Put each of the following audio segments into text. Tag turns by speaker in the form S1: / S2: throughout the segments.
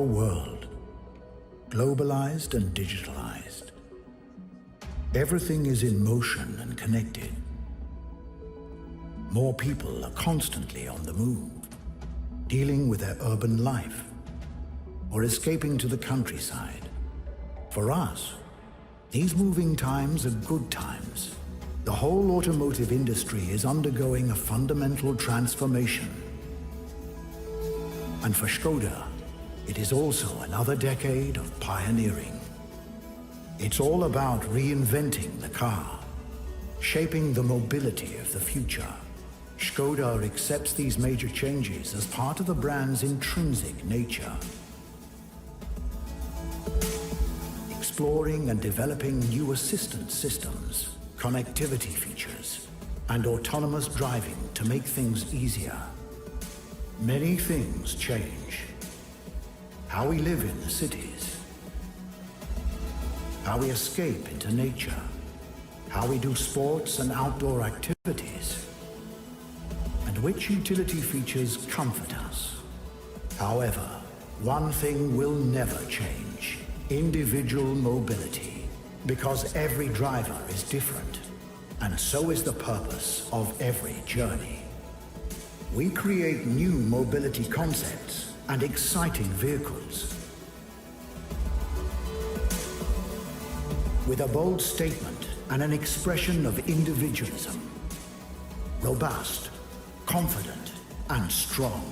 S1: whole world, globalized and digitalized. Everything is in motion and connected. More people are constantly on the move, dealing with their urban life or escaping to the countryside. For us, these moving times are good times. The whole automotive industry is undergoing a fundamental transformation. And for Skoda, it is also another decade of pioneering. It's all about reinventing the car, shaping the mobility of the future. Skoda accepts these major changes as part of the brand's intrinsic nature. Exploring and developing new assistance systems, connectivity features, and autonomous driving to make things easier. Many things change. How we live in the cities, how we escape into nature, how we do sports and outdoor activities, and which utility features comfort us. However, one thing will never change: individual mobility. Because every driver is different, and so is the purpose of every journey. We create new mobility concepts and exciting vehicles. With a bold statement and an expression of individualism. Robust, confident, and strong.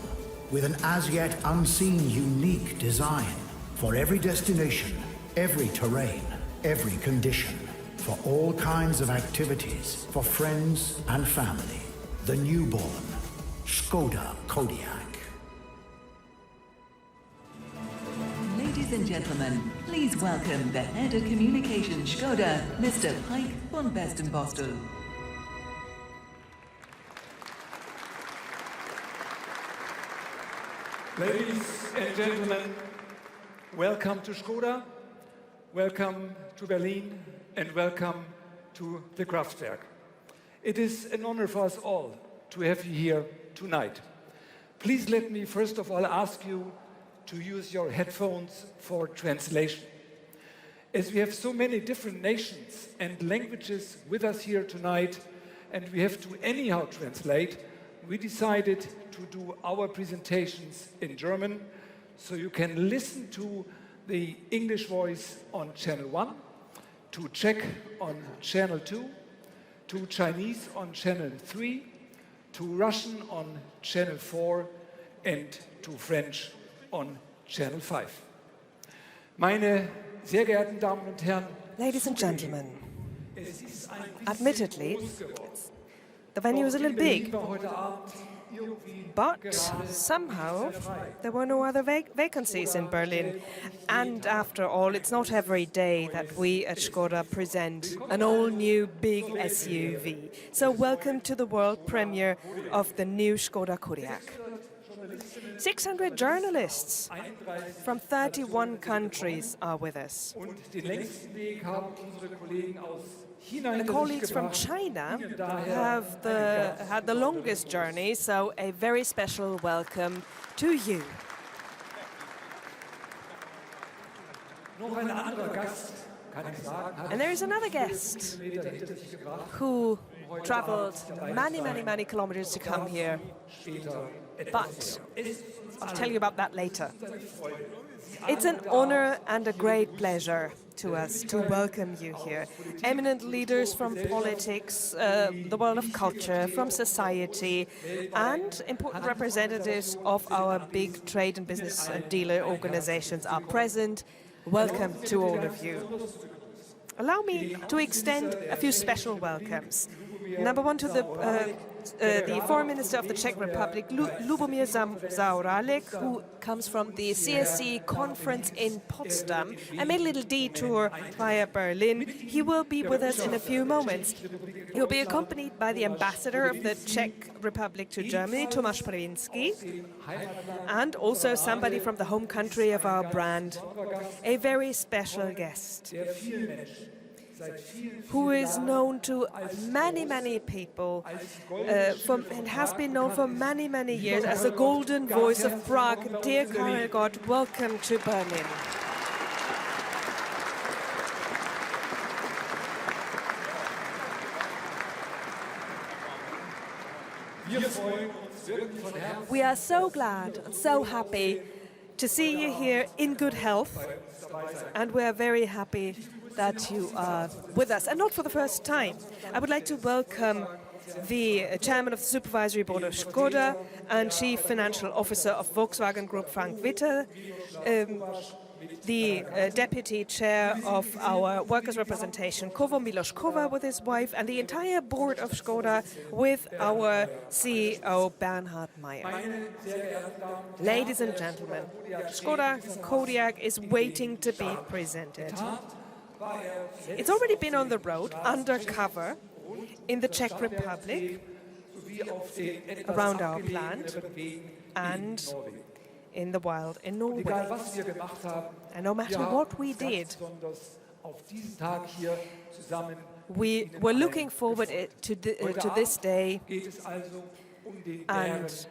S1: With an as yet unseen unique design for every destination, every terrain, every condition, for all kinds of activities, for friends and family. The newborn Skoda Kodiaq.
S2: Ladies and gentlemen, please welcome the Head of Communications Skoda, Mr. Pike von Bestenbostel.
S3: Ladies and gentlemen, welcome to Skoda, welcome to Berlin, and welcome to the Kraftwerk. It is an honor for us all to have you here tonight. Please let me first of all ask you to use your headphones for translation. As we have so many different nations and languages with us here tonight, and we have to anyhow translate, we decided to do our presentations in German, so you can listen to the English voice on channel 1, to Czech on channel 2, to Chinese on channel 3, to Russian on channel 4, and to French on channel 5. Meine sehr geehrten Damen und Herren,
S4: ladies and gentlemen, admittedly, the venue is a little big, but somehow there were no other vacancies in Berlin. And after all, it's not every day that we at Skoda present an all-new big SUV. So welcome to the world premiere of the new Skoda Kodiaq. 600 journalists from 31 countries are with us. The colleagues from China have had the longest journey, so a very special welcome to you. And there is another guest who traveled many kilometers to come here, but I'll tell you about that later. It's an honor and a great pleasure to us to welcome you here. Eminent leaders from politics, the world of culture, from society, and important representatives of our big trade and business dealer organizations are present. Welcome to all of you. Allow me to extend a few special welcomes. Number one, to the Foreign Minister of the Czech Republic, Lubomir Zaoralek, who comes from the CSC conference in Potsdam. I made a little detour via Berlin. He will be with us in a few moments. He will be accompanied by the ambassador of the Czech Republic to Germany, Tomáš Prvinsky, and also somebody from the home country of our brand, a very special guest. who is known to many, many people and has been known for many, many years as the golden voice of Prague. Dear Karel Gott, welcome to Berlin. We are so glad and so happy to see you here in good health, and we are very happy that you are with us, and not for the first time. I would like to welcome the chairman of the supervisory board of Skoda and chief financial officer of Volkswagen Group, Frank Witter, the deputy chair of our workers' representation, Kovo Milos Kova, with his wife, and the entire board of Skoda with our CEO, Bernhard Meyer. Ladies and gentlemen, Skoda Kodiaq is waiting to be presented. It's already been on the road, undercover, in the Czech Republic, around our plant, and in the wild in Norway. And no matter what we did, we were looking forward to this day, and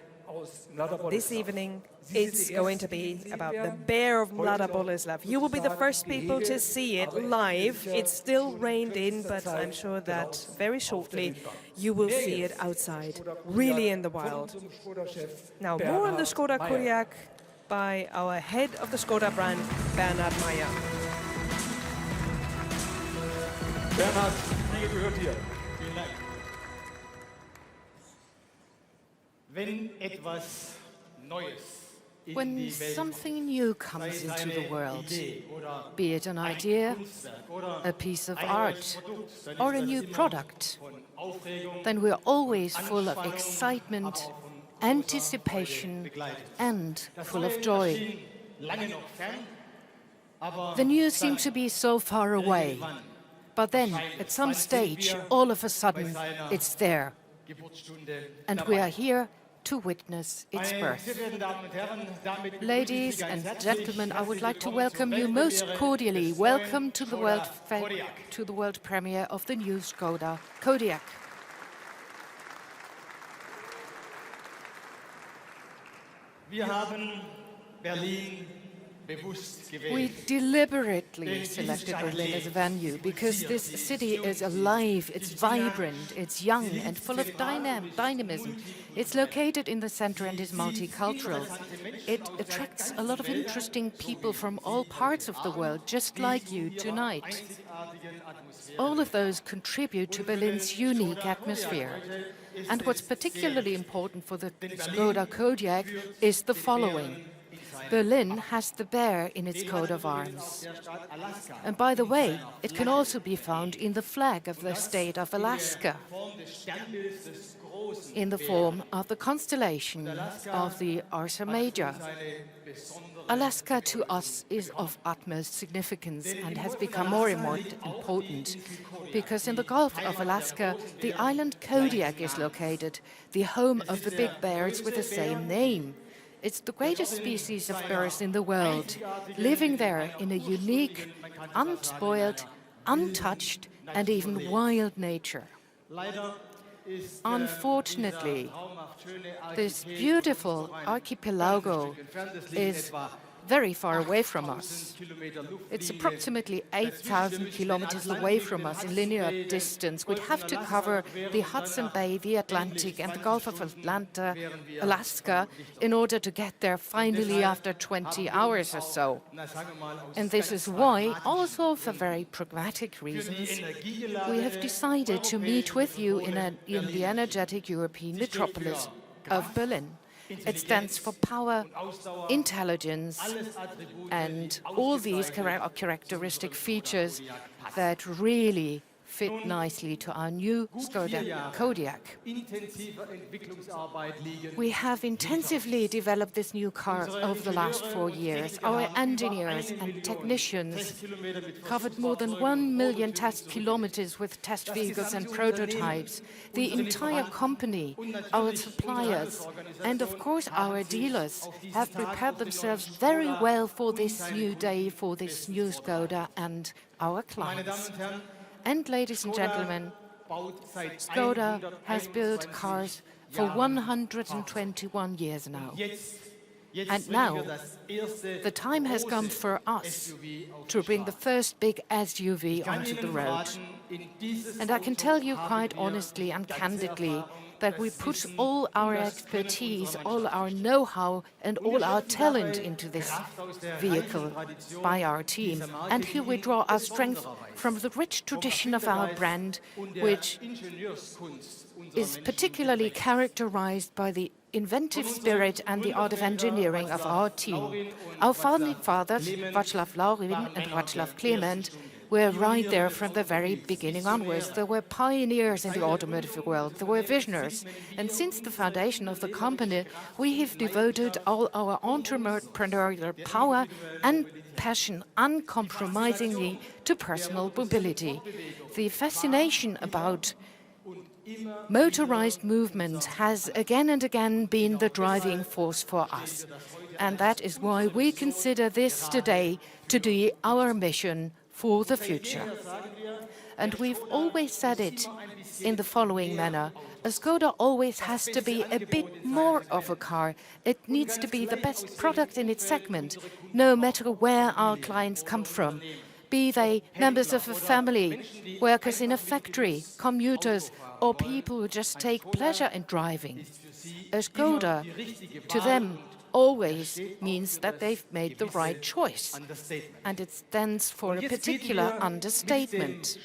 S4: this evening it's going to be about the bear of Mladá Boleslav. You will be the first people to see it live. It's still rained in, but I'm sure that very shortly you will see it outside, really in the wild. Now, more on the Skoda Kodiaq by our head of the Skoda brand, Bernhard Meyer.
S3: Bernhard, Dinge gehört dir.
S5: Vielen Dank. Wenn etwas Neues
S6: When something new comes into the world, be it an idea, a piece of art, or a new product, then we're always full of excitement, anticipation, and full of joy. The new seems to be so far away, but then, at some stage, all of a sudden, it's there, and we are here to witness its birth. Ladies and gentlemen, I would like to welcome you most cordially. Welcome to the world premiere of the new Skoda Kodiaq.
S5: Wir haben Berlin bewusst gewählt.
S6: We deliberately selected Berlin as a venue because this city is alive, it's vibrant, it's young and full of dynamism. It's located in the center and is multicultural. It attracts a lot of interesting people from all parts of the world, just like you tonight. All of those contribute to Berlin's unique atmosphere. And what's particularly important for the Skoda Kodiaq is the following. Berlin has the bear in its coat of arms. And by the way, it can also be found in the flag of the state of Alaska, in the form of the constellation of the Ursa Major. Alaska to us is of utmost significance and has become more and more important because in the Gulf of Alaska, the island Kodiaq is located, the home of the big bears with the same name. It's the greatest species of bears in the world, living there in a unique, unspoiled, untouched, and even wild nature. Unfortunately, this beautiful archipelago is very far away from us. It's approximately 8,000 kilometers away from us in linear distance. We'd have to cover the Hudson Bay, the Atlantic, and the Gulf of Alaska in order to get there finally after 20 hours or so. And this is why, also for very pragmatic reasons, we have decided to meet with you in the energetic European metropolis of Berlin. It stands for power, intelligence, and all these characteristic features that really fit nicely to our new Skoda Kodiaq. We have intensively developed this new car over the last 4 years. Our engineers and technicians covered more than 1 million test kilometers with test vehicles and prototypes. The entire company, our suppliers, and of course our dealers have prepared themselves very well for this new day, for this new Skoda and our clients. And ladies and gentlemen, Skoda has built cars for 121 years now. And now, the time has come for us to bring the first big SUV onto the road. And I can tell you quite honestly and candidly that we put all our expertise, all our know-how and all our talent into this vehicle by our team. And here we draw our strength from the rich tradition of our brand, which is particularly characterized by the inventive spirit and the art of engineering of our team. Our founding fathers, Václav Laurin and Václav Klement, were right there from the very beginning onwards. They were pioneers in the automotive world. They were visionaries. And since the foundation of the company, we have devoted all our entrepreneurial power and passion uncompromisingly to personal mobility. The fascination about motorized movement has again and again been the driving force for us. And that is why we consider this today to be our mission for the future. And we've always said it in the following manner. A Skoda always has to be a bit more of a car. It needs to be the best product in its segment, no matter where our clients come from. Be they members of a family, workers in a factory, commuters, or people who just take pleasure in driving. A Skoda, to them, always means that they've made the right choice. And it stands for a particular understatement.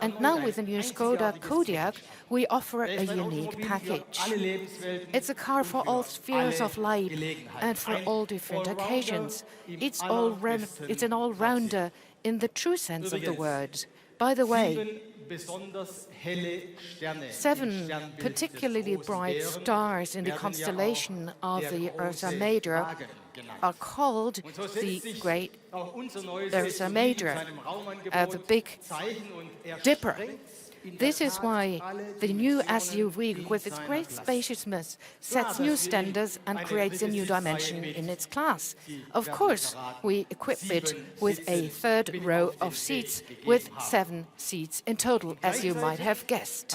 S6: And now with the new Skoda Kodiaq, we offer a unique package. It's a car for all spheres of life and for all different occasions. It's an all-rounder in the true sense of the word. By the way, 7 particularly bright stars in the constellation of the Ursa Major are called the Great Ursa Major, the Big Dipper. This is why the new SUV, with its great spaciousness, sets new standards and creates a new dimension in its class. Of course, we equip it with a third row of seats, with 7 seats in total, as you might have guessed.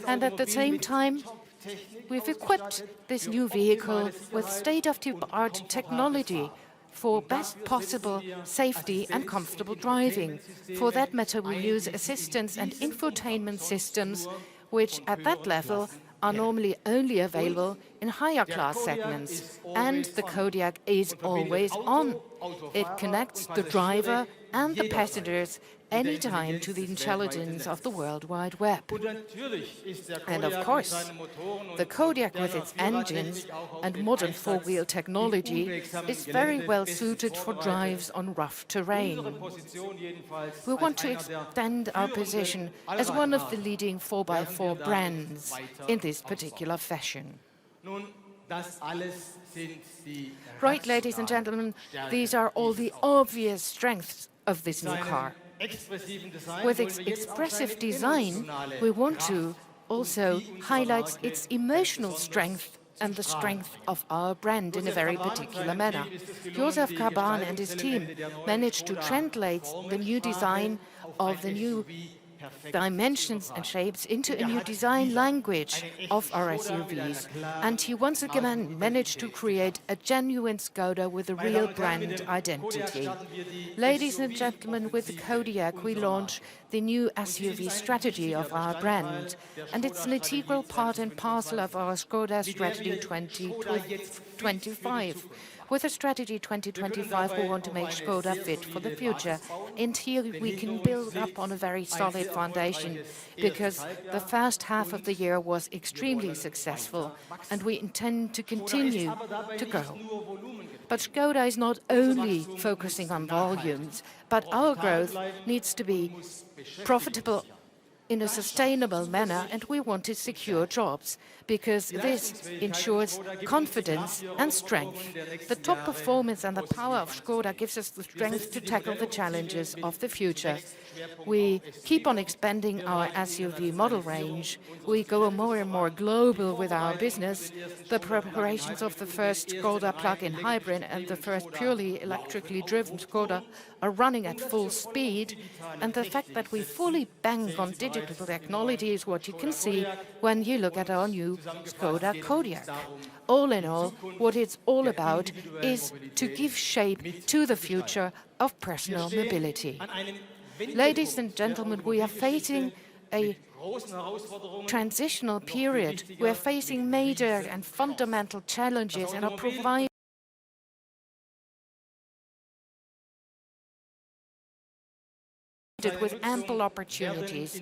S6: And at the same time, we've equipped this new vehicle with state-of-the-art technology for best possible safety and comfortable driving. For that matter, we use assistance and infotainment systems, which at that level are normally only available in higher class segments. And the Kodiaq is always on. It connects the driver and the passengers anytime to the intelligence of the World Wide Web. And of course, the Kodiaq with its engines and modern four-wheel technology is very well suited for drives on rough terrain. We want to extend our position as one of the leading 4x4 brands in this particular fashion. Right, ladies and gentlemen, these are all the obvious strengths of this new car. With its expressive design, we want to also highlight its emotional strength and the strength of our brand in a very particular manner. Josef Kaban and his team managed to translate the new design of the new dimensions and shapes into a new design language of our SUVs. And he once again managed to create a genuine Skoda with a real brand identity. Ladies and gentlemen, with the Kodiaq, we launch the new SUV strategy of our brand. And it's an integral part and parcel of our Skoda Strategy 2025. With the Strategy 2025, we want to make Skoda fit for the future. And here we can build up on a very solid foundation, because the first half of the year was extremely successful, and we intend to continue to grow. But Skoda is not only focusing on volumes, but our growth needs to be profitable in a sustainable manner, and we want to secure jobs, because this ensures confidence and strength. The top performance and the power of Skoda gives us the strength to tackle the challenges of the future. We keep on expanding our SUV model range. We go more and more global with our business. The preparations of the first Skoda plug-in hybrid and the first purely electrically driven Skoda are running at full speed. And the fact that we fully bank on digital technology is what you can see when you look at our new Skoda Kodiaq. All in all, what it's all about is to give shape to the future of personal mobility. Ladies and gentlemen, we are facing a transitional period. We are facing major and fundamental challenges and are providing with ample opportunities.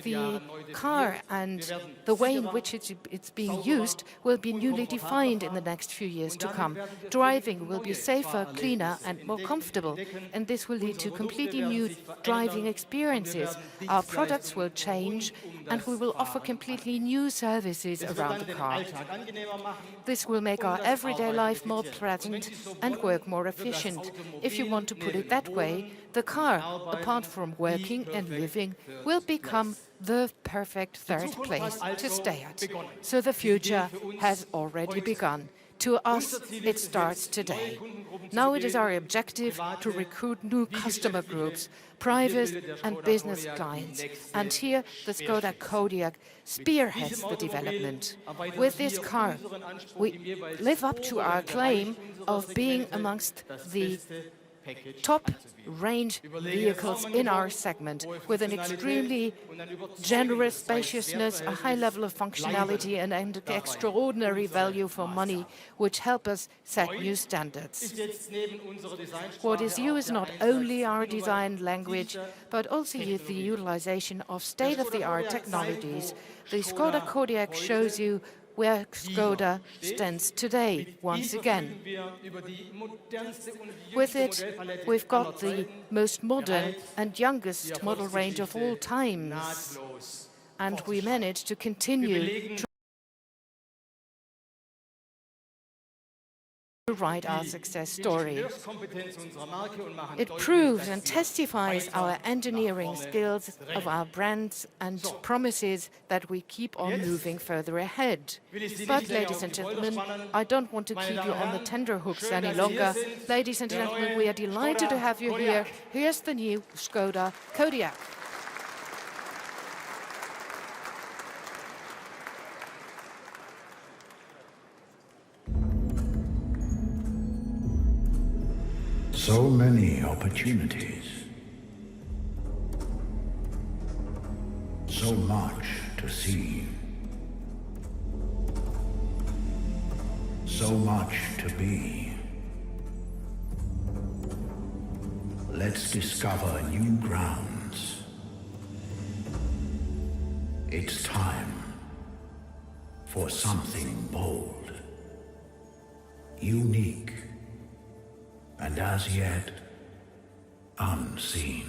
S6: The car and the way in which it's being used will be newly defined in the next few years to come. Driving will be safer, cleaner and more comfortable, and this will lead to completely new driving experiences. Our products will change and we will offer completely new services around the car. This will make our everyday life more pleasant and work more efficient. If you want to put it that way, the car, apart from working and living, will become the perfect third place to stay at. So the future has already begun. To us, it starts today. Now it is our objective to recruit new customer groups, private and business clients. And here, the Skoda Kodiaq spearheads the development. With this car, we live up to our claim of being amongst the top range vehicles in our segment, with an extremely generous spaciousness, a high level of functionality and extraordinary value for money, which help us set new standards. What is new is not only our design language, but also the utilization of state-of-the-art technologies. The Skoda Kodiaq shows you where Skoda stands today, once again. With it, we've got the most modern and youngest model range of all times, and we managed to continue to write our success story. It proves and testifies our engineering skills of our brands and promises that we keep on moving further ahead. But, ladies and gentlemen, I don't want to keep you on the tenterhooks any longer. Ladies and gentlemen, we are delighted to have you here. Here's the new Skoda Kodiaq.
S1: So many opportunities. So much to see. So much to be. Let's discover new grounds. It's time for something bold, unique, and as yet unseen.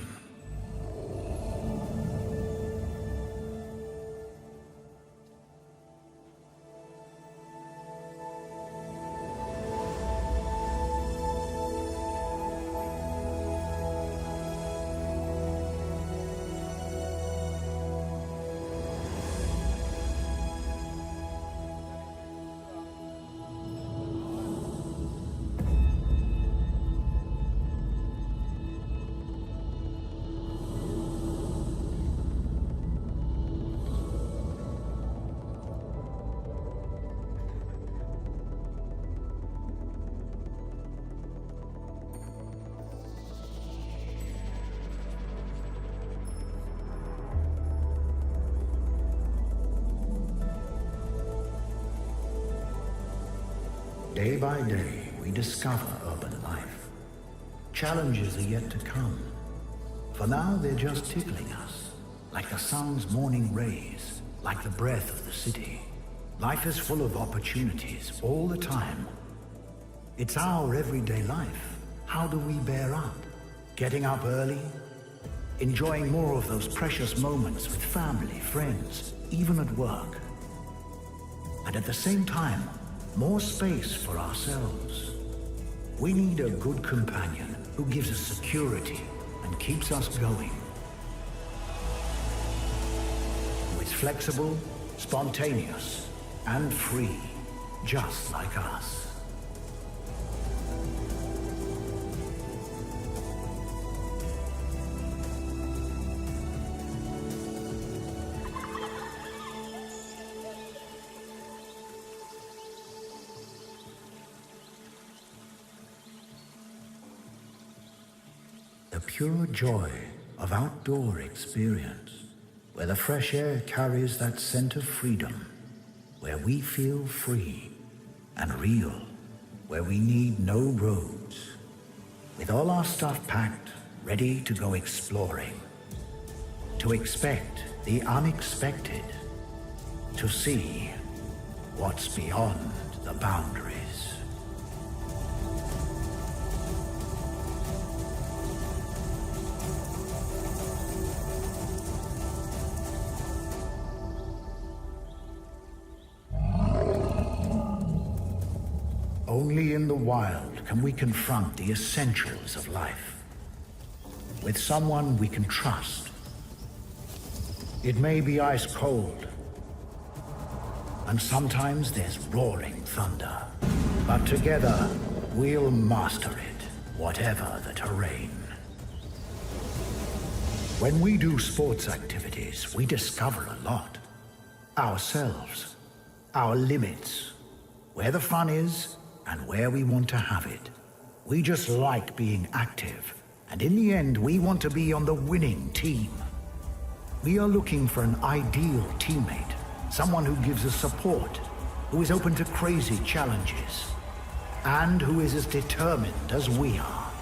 S1: Day by day, we discover urban life. Challenges are yet to come. For now, they're just tickling us, like the sun's morning rays, like the breath of the city. Life is full of opportunities all the time. It's our everyday life. How do we bear up? Getting up early? enjoying more of those precious moments with family, friends, even at work. And at the same time, more space for ourselves. We need a good companion who gives us security and keeps us going. Who is flexible, spontaneous, and free, just like us. The pure joy of outdoor experience, where the fresh air carries that scent of freedom, where we feel free and real, where we need no roads, with all our stuff packed, ready to go exploring, to expect the unexpected, to see what's beyond the boundaries. Only in the wild can we confront the essentials of life, with someone we can trust. It may be ice cold, and sometimes there's roaring thunder, but together we'll master it, whatever the terrain. When we do sports activities, we discover a lot. Ourselves, our limits, where the fun is, and where we want to have it. We just like being active, and in the end, we want to be on the winning team. We are looking for an ideal teammate, someone who gives us support, who is open to crazy challenges, and who is as determined as we are.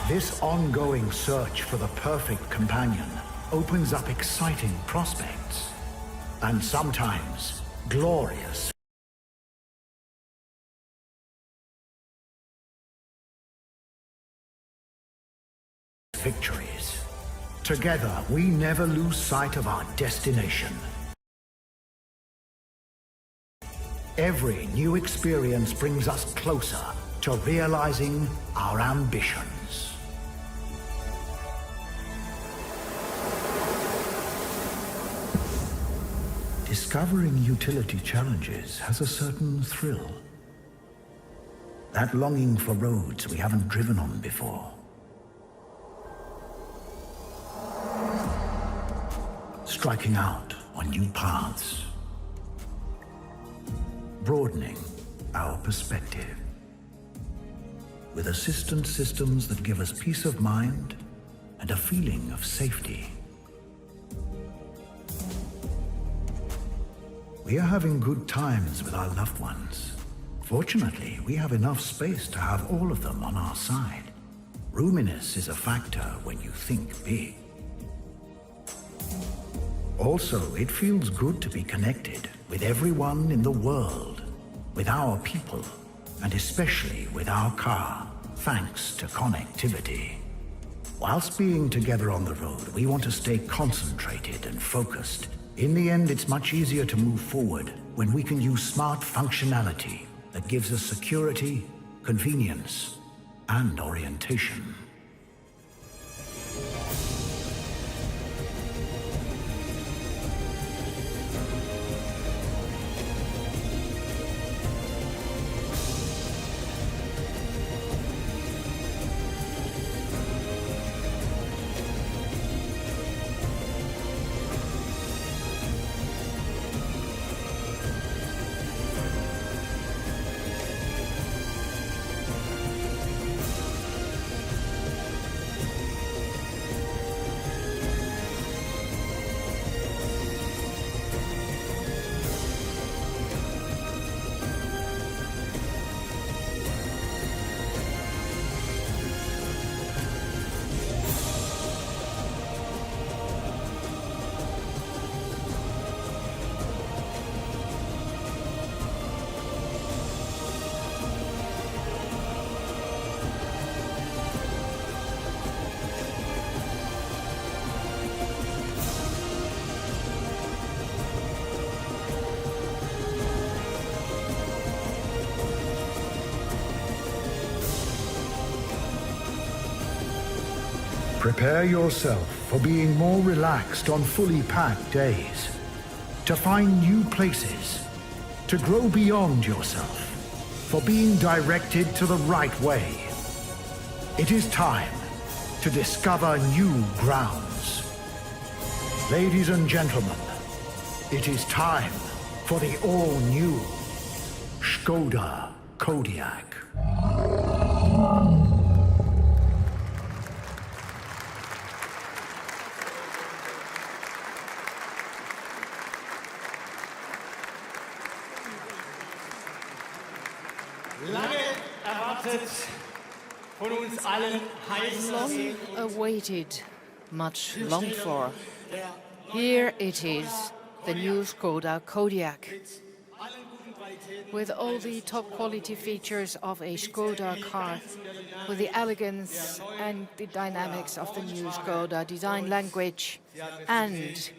S1: This ongoing search for the perfect companion opens up exciting prospects, and sometimes glorious victories. Together, we never lose sight of our destination. Every new experience brings us closer to realizing our ambitions. Discovering utility challenges has a certain thrill. That longing for roads we haven't driven on before. Striking out on new paths. Broadening our perspective. With assistance systems that give us peace of mind and a feeling of safety. We are having good times with our loved ones. Fortunately, we have enough space to have all of them on our side. Roominess is a factor when you think big. Also, it feels good to be connected with everyone in the world, with our people, and especially with our car, thanks to connectivity. Whilst being together on the road, we want to stay concentrated and focused. In the end, it's much easier to move forward when we can use smart functionality that gives us security, convenience, and orientation. Prepare yourself for being more relaxed on fully packed days, to find new places, to grow beyond yourself, for being directed to the right way. It is time to discover new grounds. Ladies and gentlemen, it is time for the all-new Skoda Kodiaq.
S5: Lange erwartet, von uns allen heiß
S6: Long awaited, much longed for. Here it is, the new Skoda Kodiaq. With all the top quality features of a Skoda car, with the elegance and the dynamics of the new Skoda design language, and,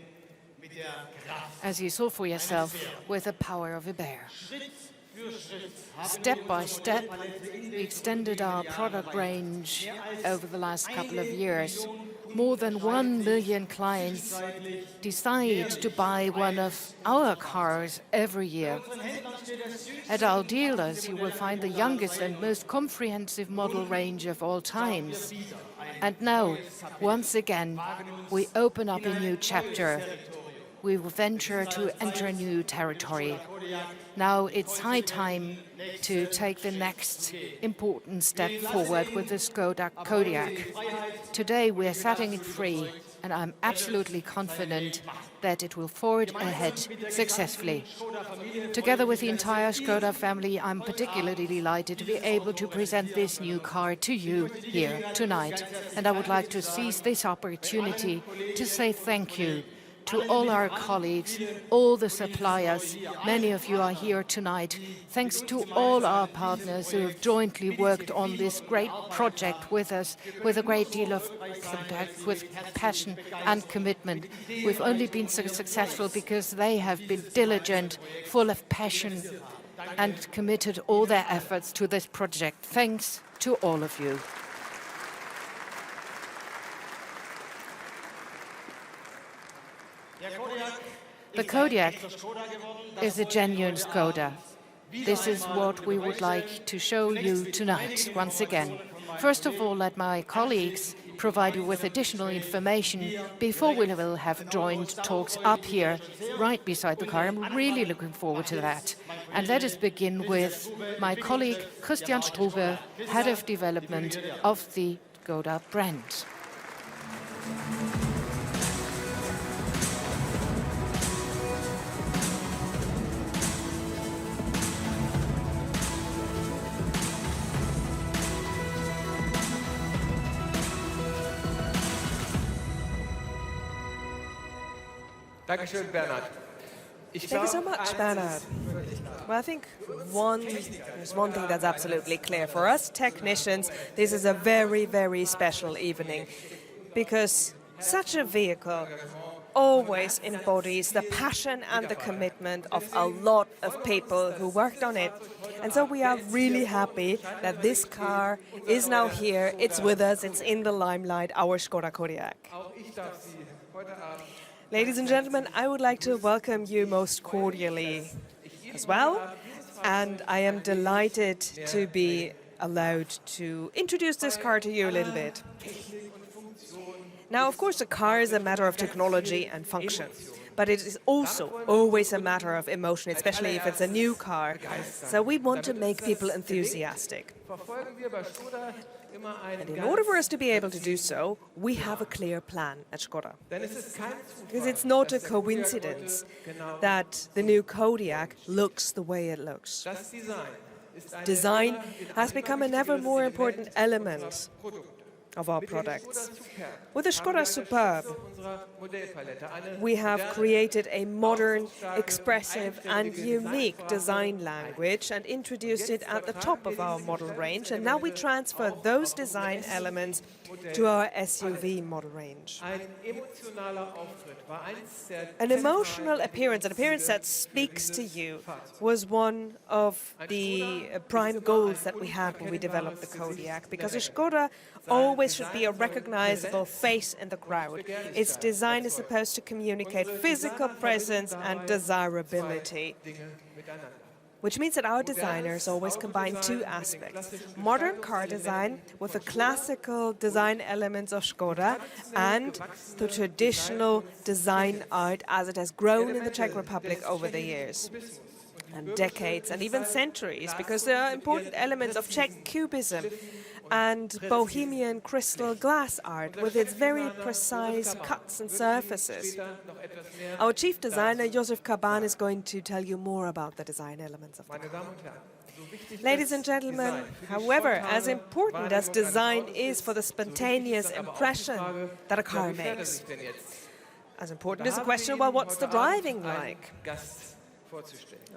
S6: as you saw for yourself, with the power of a bear. Step by step, we extended our product range over the last couple of years. More than 1 million clients decide to buy one of our cars every year. At our dealers, you will find the youngest and most comprehensive model range of all times. And now, once again, we open up a new chapter. We will venture to enter a new territory. Now it's high time to take the next important step forward with the Skoda Kodiaq. Today we are setting it free, and I'm absolutely confident that it will forward ahead successfully. Together with the entire Skoda family, I'm particularly delighted to be able to present this new car to you here tonight. And I would like to seize this opportunity to say thank you to all our colleagues, all the suppliers. Many of you are here tonight. Thanks to all our partners who have jointly worked on this great project with us, with a great deal of with passion and commitment. We've only been so successful because they have been diligent, full of passion, and committed all their efforts to this project. Thanks to all of you. The Kodiaq is a genuine Skoda. This is what we would like to show you tonight, once again. First of all, let my colleagues provide you with additional information before we will have joint talks up here, right beside the car. I'm really looking forward to that. And let us begin with my colleague, Christian Strube, Head of Development of the Skoda brand.
S3: Dankeschön, Bernhard.
S4: Thank you so much, Bernhard. Well, I think there's one thing that's absolutely clear. For us technicians, this is a very, very special evening, because such a vehicle always embodies the passion and the commitment of a lot of people who worked on it. And so we are really happy that this car is now here, it's with us, it's in the limelight, our Skoda Kodiaq. Ladies and gentlemen, I would like to welcome you most cordially as well, and I am delighted to be allowed to introduce this car to you a little bit. Now, of course, a car is a matter of technology and function, but it is also always a matter of emotion, especially if it's a new car. So we want to make people enthusiastic. And in order for us to be able to do so, we have a clear plan at Skoda. Because it's not a coincidence that the new Kodiaq looks the way it looks. Design has become an ever more important element of our products. With the Skoda Superb, we have created a modern, expressive and unique design language and introduced it at the top of our model range, and now we transfer those design elements to our SUV model range. An emotional appearance, an appearance that speaks to you, was one of the prime goals that we had when we developed the Kodiaq, because Skoda always always should be a recognizable face in the crowd. Its design is supposed to communicate physical presence and desirability, which means that our designers always combine two aspects: modern car design with the classical design elements of Skoda and the traditional design art as it has grown in the Czech Republic over the years and decades and even centuries, because there are important elements of Czech cubism and Bohemian crystal glass art with its very precise cuts and surfaces. Our chief designer, Josef Kaban, is going to tell you more about the design elements of the car. Ladies and gentlemen, however, as important as design is for the spontaneous impression that a car makes, as important is the question, well, what's the driving like?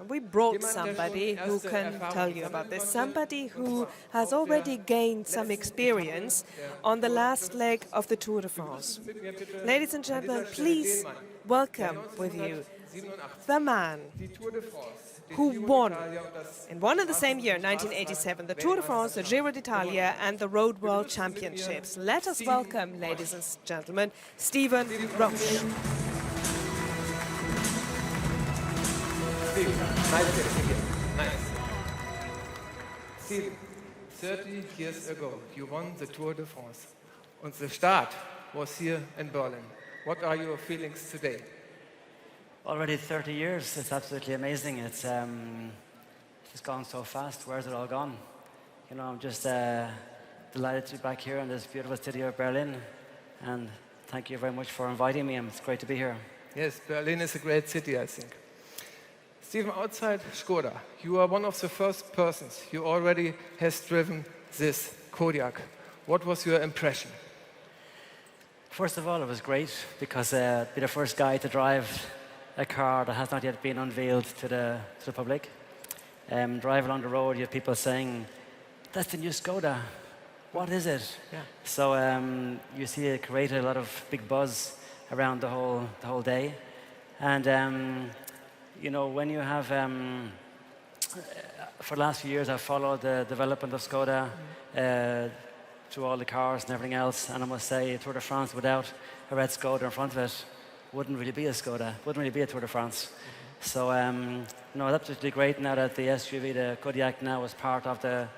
S4: We brought somebody who can tell you about this, somebody who has already gained some experience on the last leg of the Tour de France. Ladies and gentlemen, please welcome with you the man who won in one and the same year, 1987, the Tour de France, the Giro d'Italia and the Road World Championships. Let us welcome, ladies and gentlemen, Stephen Roche.
S7: Nice to see you. Nice. Steve, 30 years ago, you won the Tour de France, and the start was here in Berlin. What are your feelings today?
S8: Already 30 years. It's absolutely amazing. It's just gone so fast. Where's it all gone? You know, I'm just delighted to be back here in this beautiful city of Berlin, and thank you very much for inviting me. It's great to be here.
S7: Yes, Berlin is a great city, I think. Stephen, outside Skoda, you are one of the first persons who already has driven this Kodiaq. What was your impression?
S8: First of all, it was great because be the first guy to drive a car that has not yet been unveiled to the public. Drive along the road, you have people saying, "That's the new Skoda. What is it?"
S7: Yeah.
S8: So you see it created a lot of big buzz around the whole day, and. You know, when you have, for the last few years, I've followed the development of Skoda through all the cars and everything else, and I must say, Tour de France without a red Skoda in front of it wouldn't really be a Skoda, wouldn't really be a Tour de France. So, no, it's absolutely great now that the SUV, the Kodiaq, now is part of the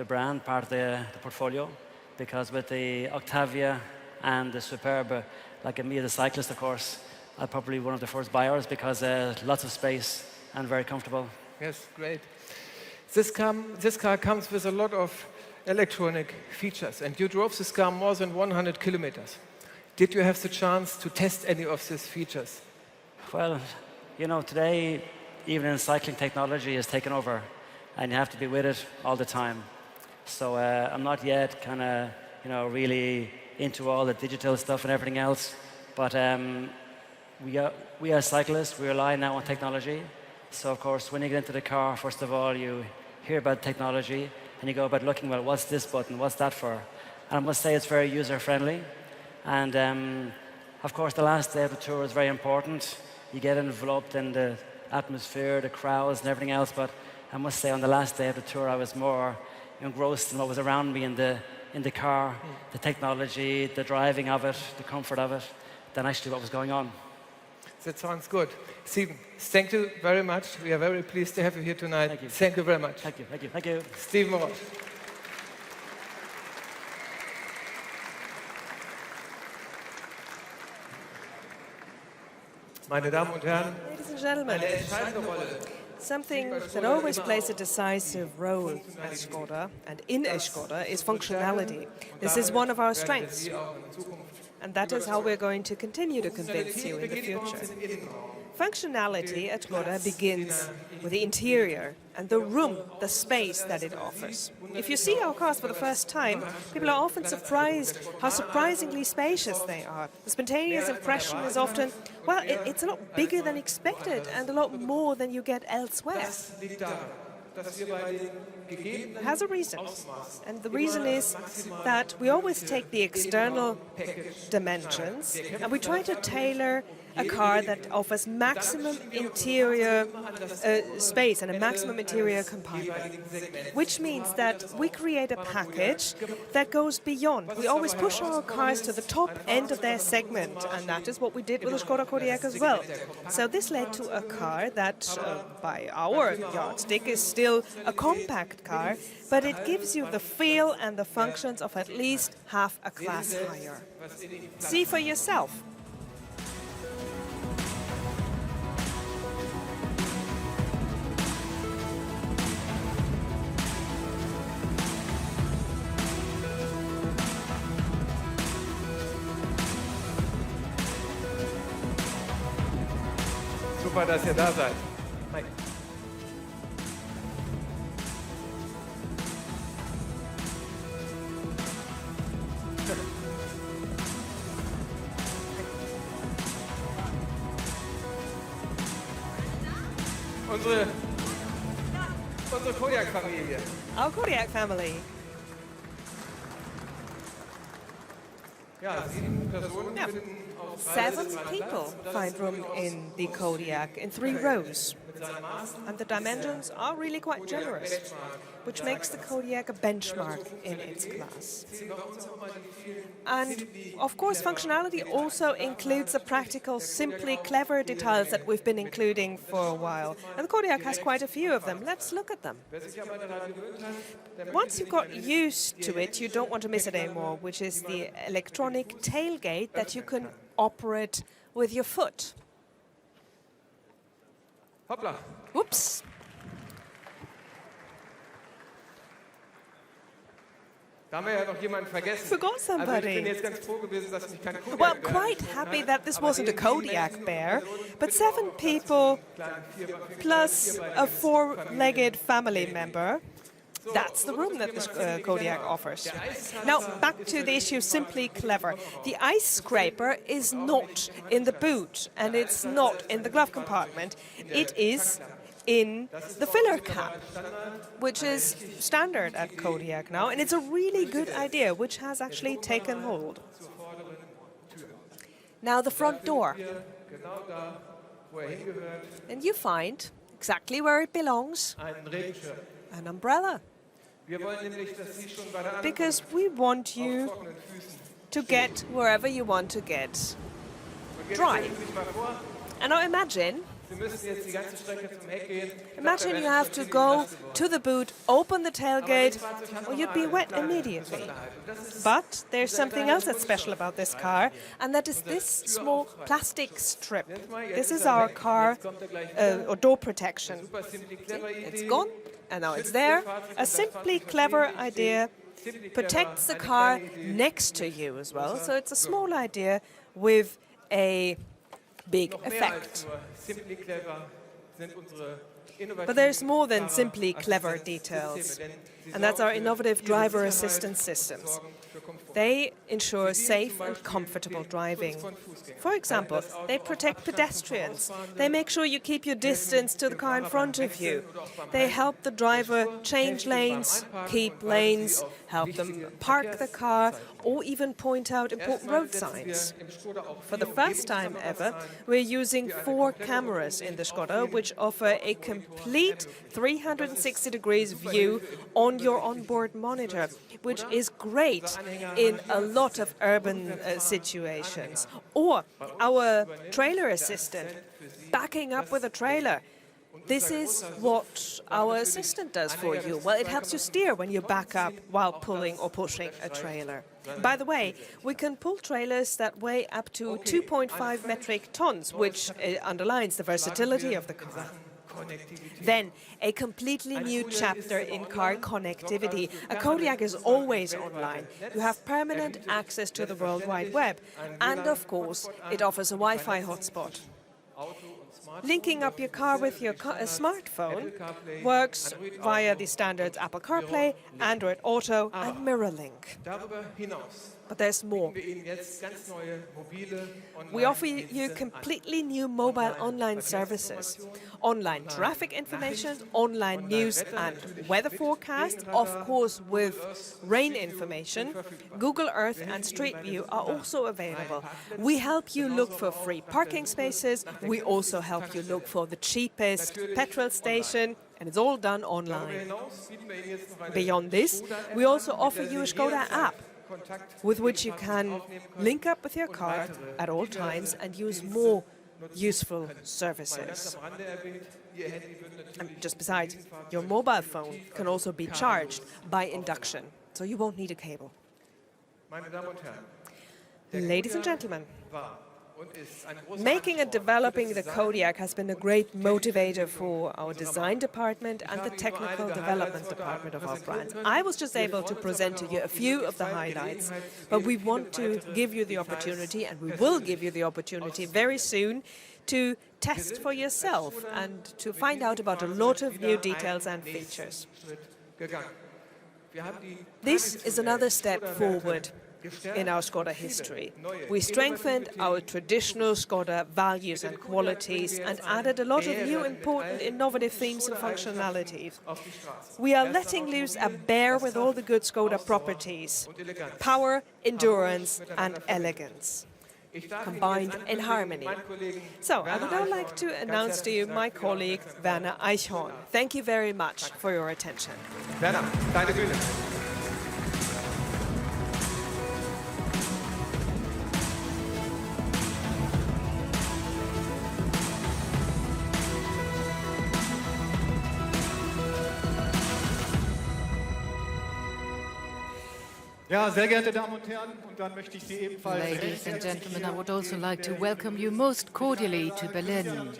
S8: brand, part of the portfolio, because with the Octavia and the Superb, like me as a cyclist, of course, I'm probably one of the first buyers because lots of space and very comfortable.
S7: Yes, great. This car comes with a lot of electronic features, and you drove this car more than 100 kilometers. Did you have the chance to test any of these features?
S8: Well, you know, today, even in cycling, technology has taken over, and you have to be with it all the time. So I'm not yet kind of, you know, really into all the digital stuff and everything else, but we are cyclists, we rely now on technology. So of course, when you get into the car, first of all, you hear about technology and you go about looking, well, what's this button, what's that for? And I must say it's very user-friendly. And of course, the last day of the tour is very important. You get enveloped in the atmosphere, the crowds and everything else, but I must say on the last day of the tour, I was more engrossed in what was around me in the car, the technology, the driving of it, the comfort of it, than actually what was going on.
S7: That sounds good. Stephen, thank you very much. We are very pleased to have you here tonight.
S8: Thank you.
S7: Thank you very much.
S8: Thank you, thank you, thank you.
S7: Stephen Roche. Meine Damen und Herren,
S4: Ladies and gentlemen,
S7: eine entscheidende Rolle.
S4: something that always plays a decisive role at Skoda and in a Skoda is functionality. This is one of our strengths, and that is how we're going to continue to convince you in the future. Functionality at Skoda begins with the interior and the room, the space that it offers. If you see our cars for the first time, people are often surprised how surprisingly spacious they are. The spontaneous impression is often, well, it's a lot bigger than expected and a lot more than you get elsewhere. It has a reason, and the reason is that we always take the external dimensions and we try to tailor a car that offers maximum interior space and a maximum interior compartment, which means that we create a package that goes beyond. We always push our cars to the top end of their segment, and that is what we did with the Skoda Kodiaq as well. So this led to a car that, by our yardstick, is still a compact car, but it gives you the feel and the functions of at least half a class higher. See for yourself.
S7: Super, dass ihr da seid. Mike. Unsere Kodiaq-Familie.
S4: Our Kodiaq family.
S7: Ja, 7 Personen
S4: Yeah.
S7: finden auf Reise
S4: 7 people find room in the Kodiaq in 3 rows. And the dimensions are really quite generous, which makes the Kodiaq a benchmark in its class. And of course, functionality also includes the practical, simply clever details that we've been including for a while. And the Kodiaq has quite a few of them. Let's look at them. Once you've got used to it, you don't want to miss it anymore, which is the electronic tailgate that you can operate with your foot.
S7: Hoppla.
S4: Whoops.
S7: Da haben wir ja noch jemanden vergessen.
S4: Forgot
S7: Also ich
S4: somebody.
S7: bin jetzt ganz froh gewesen, dass ich kein Kodiaq
S4: Well,
S7: gehört
S4: quite
S7: habe.
S4: happy that this wasn't a Kodiaq bear, but 7 people plus a 4-legged family member. That's the room that this Kodiaq offers. Now, back to the issue, simply clever. The ice scraper is not in the boot, and it's not in the glove compartment. It is in the filler cap, which is standard at Kodiaq now, and it's a really good idea, which has actually taken hold. Now, the front door. And you find exactly where it belongs, an umbrella. Because we want you to get wherever you want to get dry. And now imagine you have to go to the boot, open the tailgate, or you'd be wet immediately. But there's something else that's special about this car, and that is this small plastic strip. This is our car or door protection. It's gone, and now it's there. A simply clever idea protects the car next to you as well. So it's a small idea with a big effect. But there's more than simply clever details, and that's our innovative driver assistance systems. They ensure safe and comfortable driving. For example, they protect pedestrians. They make sure you keep your distance to the car in front of you. They help the driver change lanes, keep lanes, help them park the car, or even point out important road signs. For the first time ever, we're using 4 cameras in the Skoda, which offer a complete 360 degrees view on your onboard monitor, which is great in a lot of urban situations. Or our trailer assistant, backing up with a trailer. This is what our assistant does for you. Well, it helps you steer when you back up while pulling or pushing a trailer. By the way, we can pull trailers that weigh up to 2.5 metric tons, which underlines the versatility of the car. Then, a completely new chapter in car connectivity. A Kodiaq is always online. You have permanent access to the World Wide Web. And, of course, it offers a Wi-Fi hotspot. Linking up your car with your smartphone works via the standards Apple CarPlay, Android Auto, and MirrorLink. But there's more. We offer you completely new mobile online services, online traffic information, online news and weather forecast, of course with rain information. Google Earth and Street View are also available. We help you look for free parking spaces. We also help you look for the cheapest petrol station, and it's all done online. Beyond this, we also offer you a Skoda app, with which you can link up with your car at all times and use more useful services. And just besides, your mobile phone can also be charged by induction, so you won't need a cable. Ladies and gentlemen, making and developing the Kodiaq has been a great motivator for our design department and the technical development department of our brand. I was just able to present to you a few of the highlights, but we want to give you the opportunity, and we will give you the opportunity very soon, to test for yourself and to find out about a lot of new details and features. This is another step forward in our Skoda history. We strengthened our traditional Skoda values and qualities and added a lot of new important innovative themes and functionalities. We are letting loose a bear with all the good Skoda properties: power, endurance and elegance, combined in harmony. So I would now like to announce to you my colleague Werner Eichhorn. Thank you very much for your attention.
S7: Werner, deine Bühne.
S5: Ja, sehr geehrte Damen und Herren, und dann möchte ich Sie ebenfalls...
S6: Ladies and gentlemen, I would also like to welcome you most cordially to Berlin.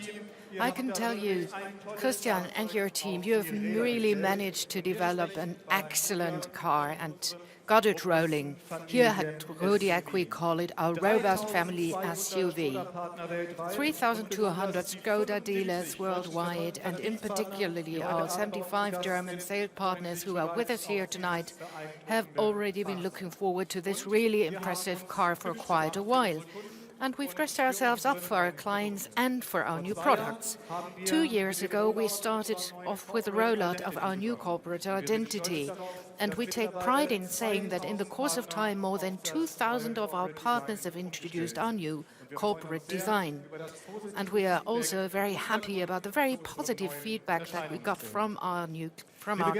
S6: I can tell you, Christian and your team, you have really managed to develop an excellent car and got it rolling. Here at Kodiaq we call it our robust family SUV. 3,200 Skoda dealers worldwide, and in particularly our 75 German sales partners who are with us here tonight, have already been looking forward to this really impressive car for quite a while. And we've dressed ourselves up for our clients and for our new products. 2 years ago, we started off with the rollout of our new corporate identity. And we take pride in saying that in the course of time, more than 2,000 of our partners have introduced our new corporate design. And we are also very happy about the very positive feedback that we got from our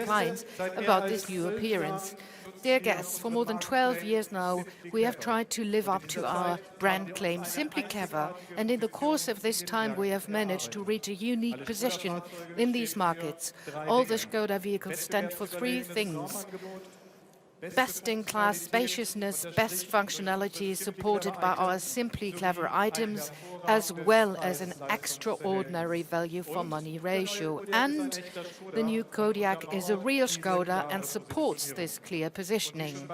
S6: clients about this new appearance. Dear guests, for more than 12 years now, we have tried to live up to our brand claim, Simply Clever, and in the course of this time we have managed to reach a unique position in these markets. All the Skoda vehicles stand for three things: best-in-class spaciousness, best functionality supported by our Simply Clever items, as well as an extraordinary value for money ratio. And the new Kodiaq is a real Skoda and supports this clear positioning.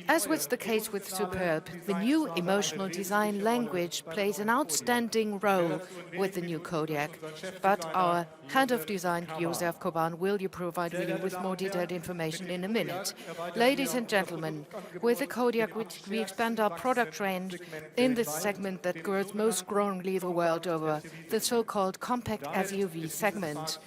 S6: As was the case with Superb, the new emotional design language plays an outstanding role with the new Kodiaq. But our head of design, Josef Koban, will provide you with more detailed information in a minute. Ladies and gentlemen, with the Kodiaq, we expand our product range in this segment that grows most strongly the world over, the so-called compact SUV segment.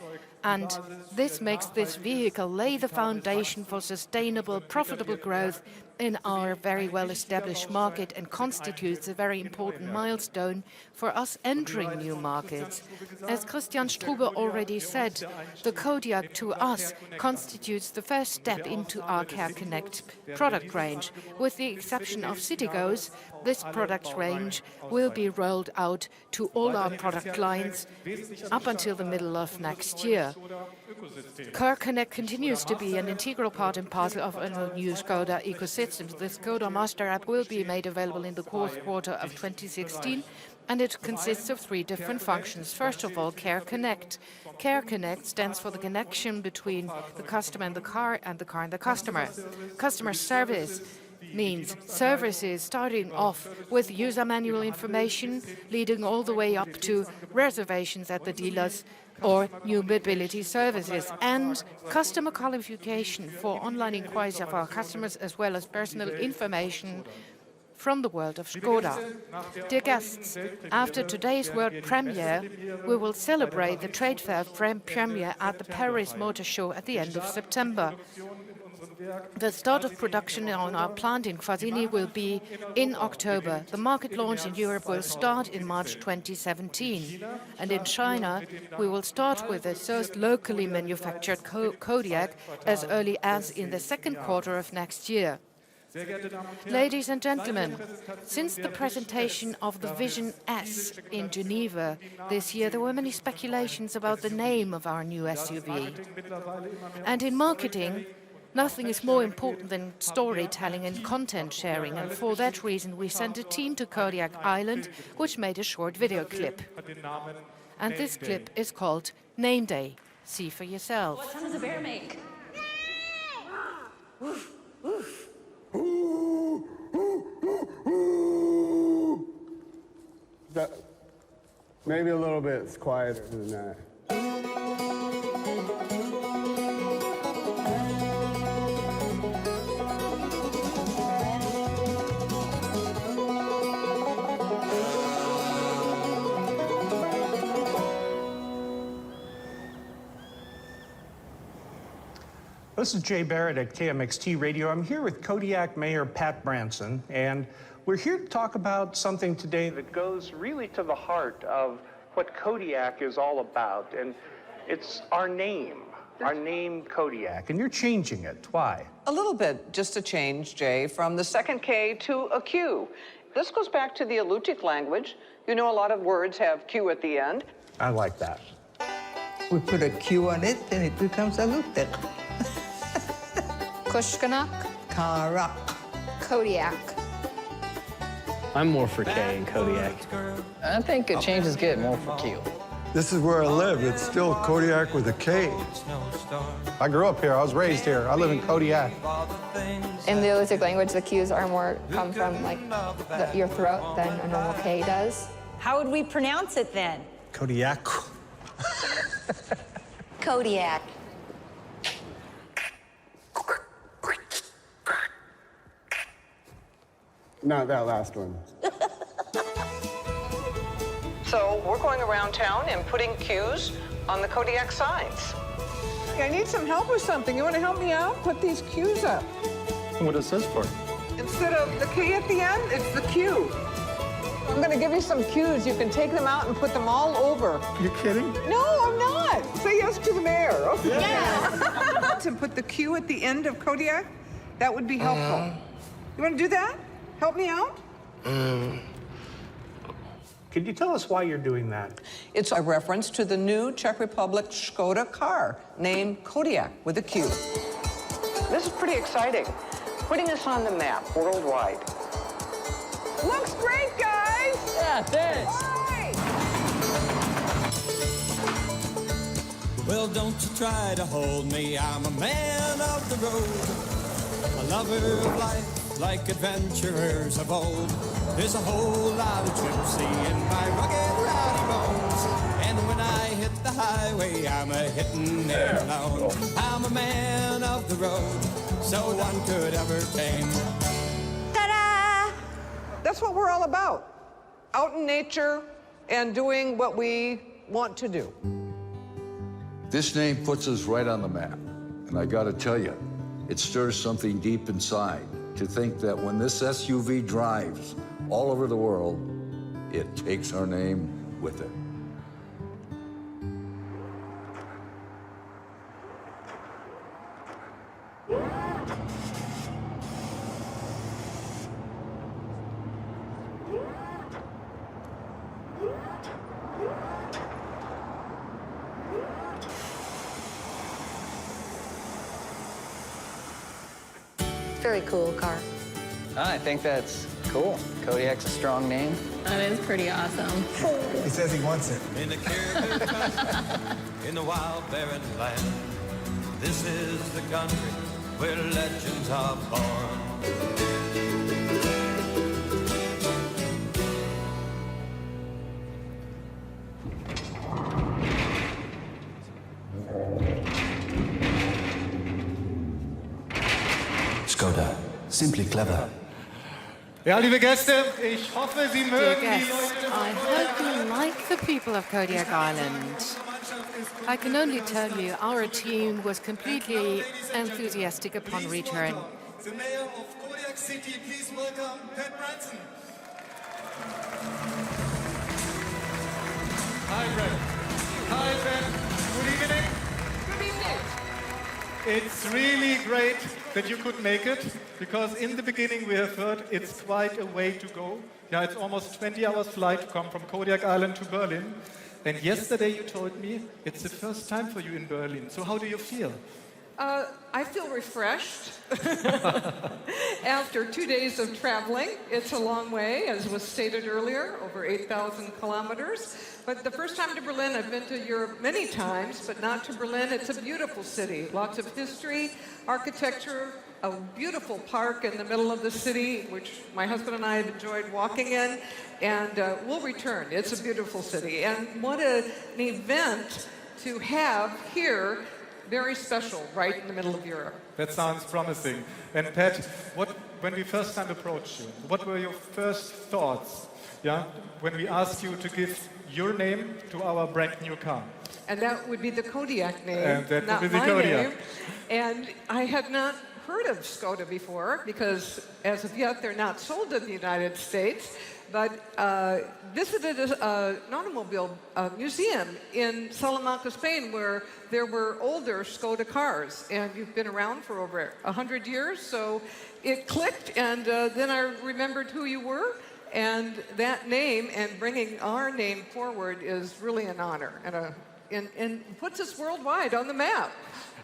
S6: And this makes this vehicle lay the foundation for sustainable, profitable growth in our very well-established market and constitutes a very important milestone for us entering new markets. As Christian Strube already said, the Kodiaq to us constitutes the first step into our Care Connect product range. With the exception of Citigoes, this product range will be rolled out to all our product lines up until the middle of next year. Care Connect continues to be an integral part and parcel of a new Skoda ecosystem. The Skoda Master app will be made available in the fourth quarter of 2016, and it consists of three different functions. First of all, Care Connect. Care Connect stands for the connection between the customer and the car and the car and the customer. Customer service means services starting off with user manual information, leading all the way up to reservations at the dealers, or new mobility services, and customer qualification for online inquiries of our customers, as well as personal information from the world of Skoda. Dear guests, after today's world premiere, we will celebrate the trade fair premiere at the Paris Motor Show at the end of September. The start of production on our plant in Kwasini will be in October. The market launch in Europe will start in March 2017. And in China, we will start with the first locally manufactured Kodiaq as early as in the second quarter of next year. Ladies and gentlemen, since the presentation of the Vision S in Geneva this year, there were many speculations about the name of our new SUV. And in marketing, nothing is more important than storytelling and content sharing, and for that reason we sent a team to Kodiaq Island, which made a short video clip. And this clip is called Name Day. See for yourself.
S9: What sound does a bear make? Woof, woof.
S10: Maybe a little bit quieter than that.
S11: This is Jay Barrett at KMXT Radio. I'm here with Kodiaq Mayor Pat Branson, and we're here to talk about something today that goes really to the heart of what Kodiaq is all about, and it's our name Kodiaq, and you're changing it. Why?
S12: A little bit, just a change, Jay, from the second K to a Q. This goes back to the Alutiiq language. You know, a lot of words have Q at the end.
S11: I like that.
S13: We put a Q on it, and it becomes Alutiiq.
S14: Kushkanak,
S13: Karak,
S14: Kodiaq.
S15: I'm more for K in Kodiaq.
S16: I think a change is good, more for Q.
S17: This is where I live. It's still Kodiaq with a K.
S11: I grew up here. I was raised here. I live in Kodiaq.
S14: In the Alutiiq language, the Q's are more come from like your throat than a normal K does.
S9: How would we pronounce it then?
S11: Kodiaq.
S9: Kodiaq.
S10: Not that last one.
S12: So we're going around town and putting Qs on the Kodiaq signs. I need some help with something. You want to help me out? Put these Qs up.
S15: What is this for?
S12: Instead of the K at the end, it's the Q. I'm going to give you some Qs. You can take them out and put them all over.
S17: You kidding?
S12: No, I'm not. Say yes to the mayor. Okay. Yes. To put the Q at the end of Kodiaq, that would be helpful. You want to do that? Help me out?
S11: Could you tell us why you're doing that?
S12: It's a reference to the new Czech Republic Skoda car named Kodiaq with a Q. This is pretty exciting, putting us on the map worldwide. Looks great, guys!
S16: Yeah, thanks.
S12: Bye.
S18: Well, don't you try to hold me, I'm a man of the road, a lover of life. Like adventurers of old, there's a whole lot of gypsy in my rugged, rowdy bones. And when I hit the highway, I'm a hitting it alone. I'm a man of the road, so one could ever tame.
S12: Ta-da! That's what we're all about. Out in nature and doing what we want to do.
S19: This name puts us right on the map. And I gotta tell you, it stirs something deep inside. To think that when this SUV drives all over the world, it takes our name with it.
S14: Very cool car.
S16: I think that's cool. Kodiaq's a strong name.
S14: That is pretty awesome.
S17: He says he wants it.
S18: In a caribou country, in the wild barren land, this is the country where legends are born.
S1: Skoda. Simply clever.
S5: Ja, liebe Gäste, ich hoffe, Sie
S6: Dear
S5: mögen die
S6: guests,
S5: Leute.
S6: I hope you like the people of Kodiaq Island. I can only tell you our team was completely enthusiastic upon return.
S18: The mayor of Kodiaq City, please welcome Pat Branson.
S5: Hi, Brad. Hi, Ben. Good evening.
S12: Good evening.
S5: It's really great that you could make it, because in the beginning we have heard it's quite a way to go. Yeah, it's almost 20 hours flight to come from Kodiaq Island to Berlin. And yesterday you told me it's the first time for you in Berlin. So how do you feel?
S12: I feel refreshed after 2 days of traveling. It's a long way, as was stated earlier, over 8,000 kilometers. But the first time to Berlin, I've been to Europe many times, but not to Berlin. It's a beautiful city, lots of history, architecture, a beautiful park in the middle of the city, which my husband and I have enjoyed walking in, and we'll return. It's a beautiful city. And what an event to have here, very special, right in the middle of Europe.
S5: That sounds promising. And Pat, when we first time approached you, what were your first thoughts, yeah, when we asked you to give your name to our brand new car?
S12: And that would be the Kodiaq name,
S5: And that
S12: not
S5: would be the
S12: my
S5: Kodiaq.
S12: name. And I had not heard of Skoda before, because as of yet they're not sold in the United States, but visited an automobile museum in Salamanca, Spain, where there were older Skoda cars, and you've been around for over 100 years, so it clicked, and then I remembered who you were, and that name and bringing our name forward is really an honor, and puts us worldwide on the map.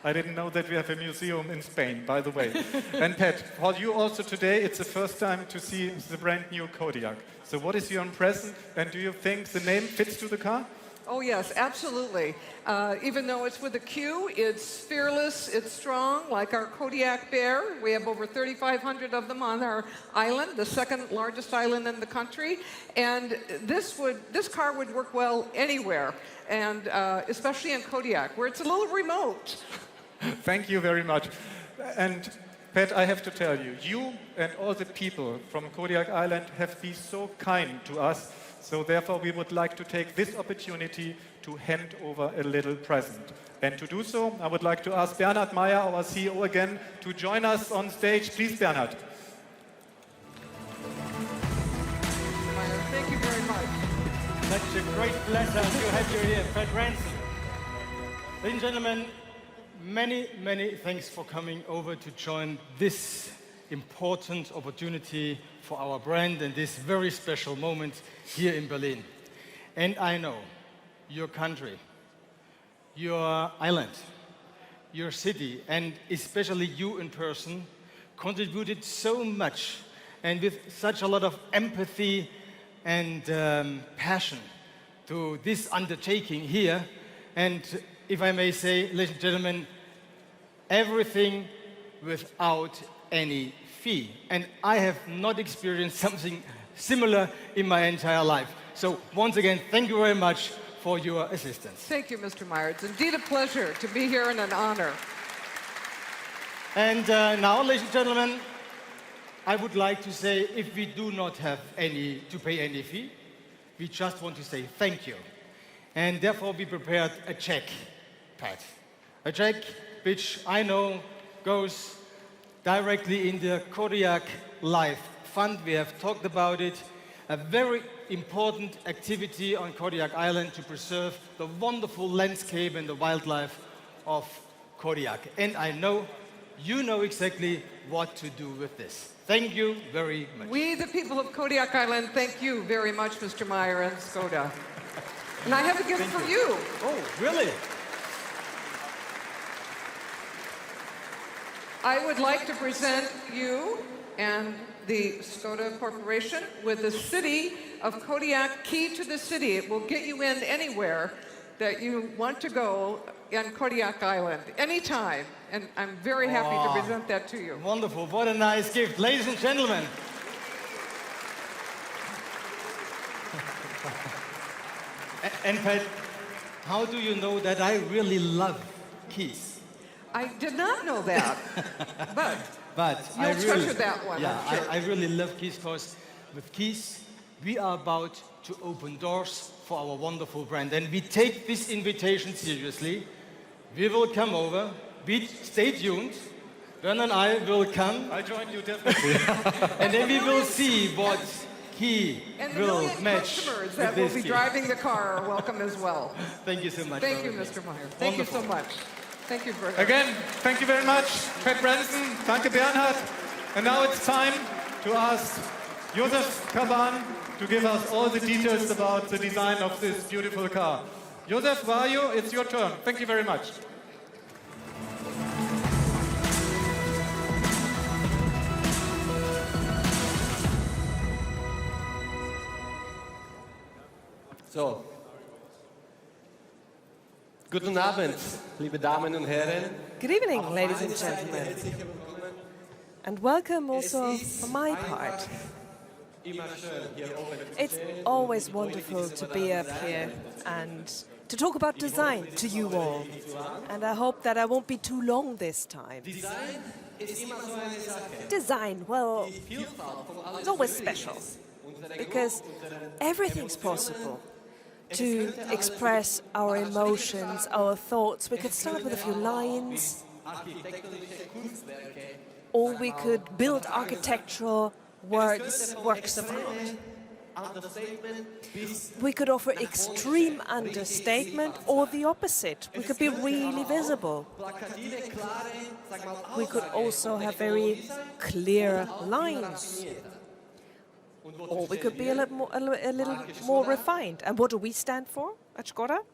S5: I didn't know that we have a museum in Spain, by the way. And Pat, for you also today, it's the first time to see the brand new Kodiaq. So what is your impression, and do you think the name fits to the car?
S12: Oh yes, absolutely. Even though it's with a Q, it's fearless, it's strong, like our Kodiaq Bear. We have over 3,500 of them on our island, the second largest island in the country. And this car would work well anywhere, and especially in Kodiaq, where it's a little remote.
S5: Thank you very much. And Pat, I have to tell you, you and all the people from Kodiaq Island have been so kind to us. So therefore, we would like to take this opportunity to hand over a little present. And to do so, I would like to ask Bernhard Meyer, our CEO again, to join us on stage. Please, Bernhard.
S12: Thank you very much.
S20: Such a great pleasure to have you here, Pat Branson. Ladies and gentlemen, many, many thanks for coming over to join this important opportunity for our brand and this very special moment here in Berlin. And I know your country, your island, your city, and especially you in person contributed so much and with such a lot of empathy and passion to this undertaking here. And if I may say, ladies and gentlemen, everything without any fee. And I have not experienced something similar in my entire life. So once again, thank you very much for your assistance.
S12: Thank you, Mr. Meyer. It's indeed a pleasure to be here and an honor.
S20: And now, ladies and gentlemen, I would like to say, if we do not have to pay any fee, we just want to say thank you. And therefore, we prepared a check, Pat. A check which I know goes directly in the Kodiaq Life Fund. We have talked about it. A very important activity on Kodiaq Island to preserve the wonderful landscape and the wildlife of Kodiaq. And I know you know exactly what to do with this. Thank you very much.
S12: We, the people of Kodiaq Island, thank you very much, Mr. Meyer and Skoda. And I have a gift for you.
S20: Oh, really?
S12: I would like to present you and the Skoda Corporation with the city of Kodiaq key to the city. It will get you in anywhere that you want to go on Kodiaq Island, anytime. And I'm very happy to present that to you.
S20: Wonderful. What a nice gift. Ladies and gentlemen. And Pat, how do you know that I really love keys?
S12: I did not know that.
S20: But
S12: You'll
S20: I really,
S12: treasure that one,
S20: yeah,
S12: I'm sure.
S20: I really love Keys because with Keys, we are about to open doors for our wonderful brand. And we take this invitation seriously. We will come over. Stay tuned. Bern and I will come.
S5: I join you definitely.
S20: And then we will see what key
S12: And the
S20: will
S12: million
S20: match
S12: customers
S20: with
S12: that will
S20: this
S12: be
S20: key.
S12: driving the car are welcome as well.
S20: Thank you so much.
S12: Thank you, Mr. Meyer. Thank you so much. Thank you, Bernard.
S5: Again, thank you very much, Pat Branson. Danke, Bernhard. And now it's time to ask Josef Kaban to give us all the details about the design of this beautiful car. Josef, where are you? It's your turn. Thank you very much.
S21: So, guten Abend, liebe Damen und Herren.
S4: Good evening, ladies and gentlemen. And welcome also for my part. It's always wonderful to be up here and to talk about design to you all. And I hope that I won't be too long this time. Design, well, it's always special because everything's possible to express our emotions, our thoughts. We could start with a few lines, or we could build architectural works of art. We could offer extreme understatement or the opposite. We could be really visible. We could also have very clear lines. Or we could be a little more refined. And what do we stand for at Skoda?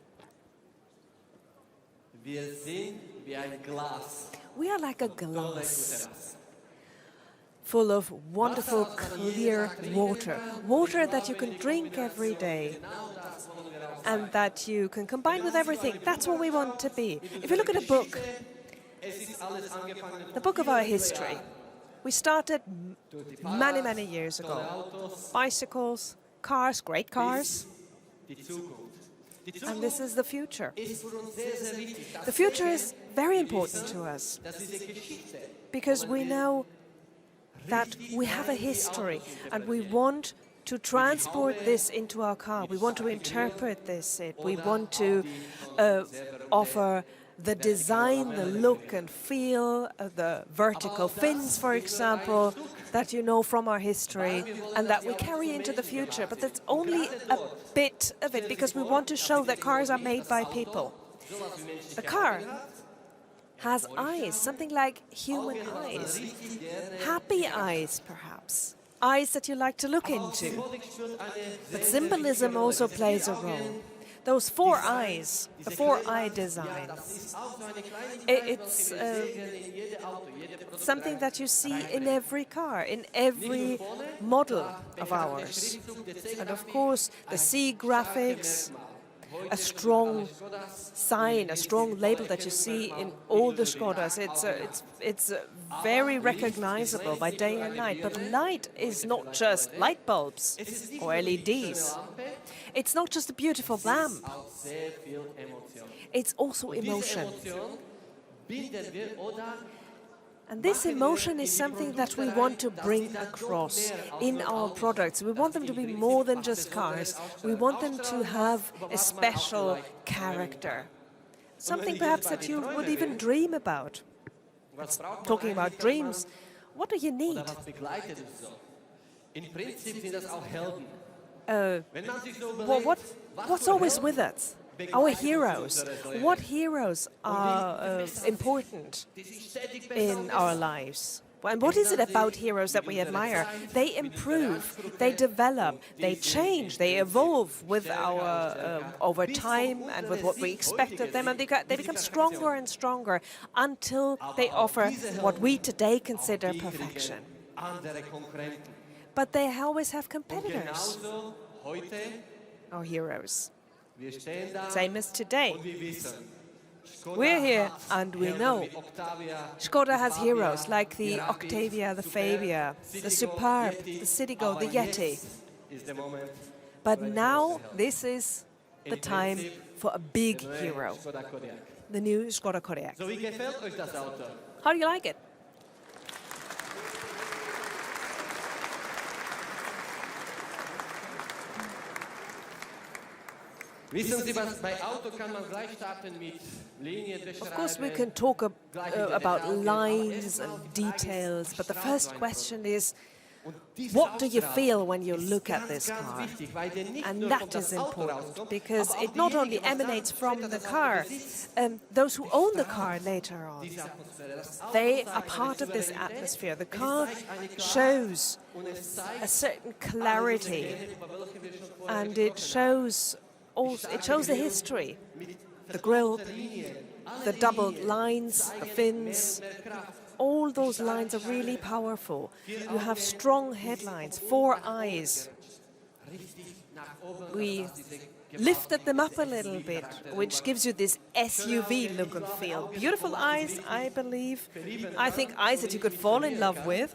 S4: We are like a glass full of wonderful, clear water. Water that you can drink every day and that you can combine with everything. That's what we want to be. If you look at a book, the book of our history, we started many, many years ago. Bicycles, cars, great cars. And this is the future. The future is very important to us because we know that we have a history and we want to transport this into our car. We want to interpret this. We want to offer the design, the look and feel, the vertical fins, for example, that you know from our history and that we carry into the future. But that's only a bit of it because we want to show that cars are made by people. A car has eyes, something like human eyes. Happy eyes, perhaps. Eyes that you like to look into. But symbolism also plays a role. Those four eyes, the four-eye design, it's something that you see in every car, in every model of ours. And of course, the C graphics, a strong sign, a strong label that you see in all the Skodas. It's very recognizable by day and night. But light is not just light bulbs or LEDs. It's not just a beautiful lamp. It's also emotion. And this emotion is something that we want to bring across in our products. We want them to be more than just cars. We want them to have a special character. Something perhaps that you would even dream about. Talking about dreams, what do you need? What's always with us? Our heroes. What heroes are important in our lives? And what is it about heroes that we admire? They improve, they develop, they change, they evolve with our over time and with what we expect of them, and they become stronger and stronger until they offer what we today consider perfection. But they always have competitors, our heroes. Same as today. We're here and we know Skoda has heroes like the Octavia, the Fabia, the Superb, the Citigo, the Yeti. But now this is the time for a big hero. the new Skoda Kodiaq.
S21: So, wie gefällt euch das Auto?
S4: How do you like it?
S21: Wissen Sie was, bei Auto kann man gleich starten mit Linien,
S4: Of course, we can talk about lines and details, but the first question is, what do you feel when you look at this car? And that is important, because it not only emanates from the car, those who own the car later on, they are part of this atmosphere. The car shows a certain clarity, and it shows the history, the grille, the doubled lines, the fins. All those lines are really powerful. You have strong headlines, 4 eyes. We lifted them up a little bit, which gives you this SUV look and feel. Beautiful eyes, I believe. I think eyes that you could fall in love with.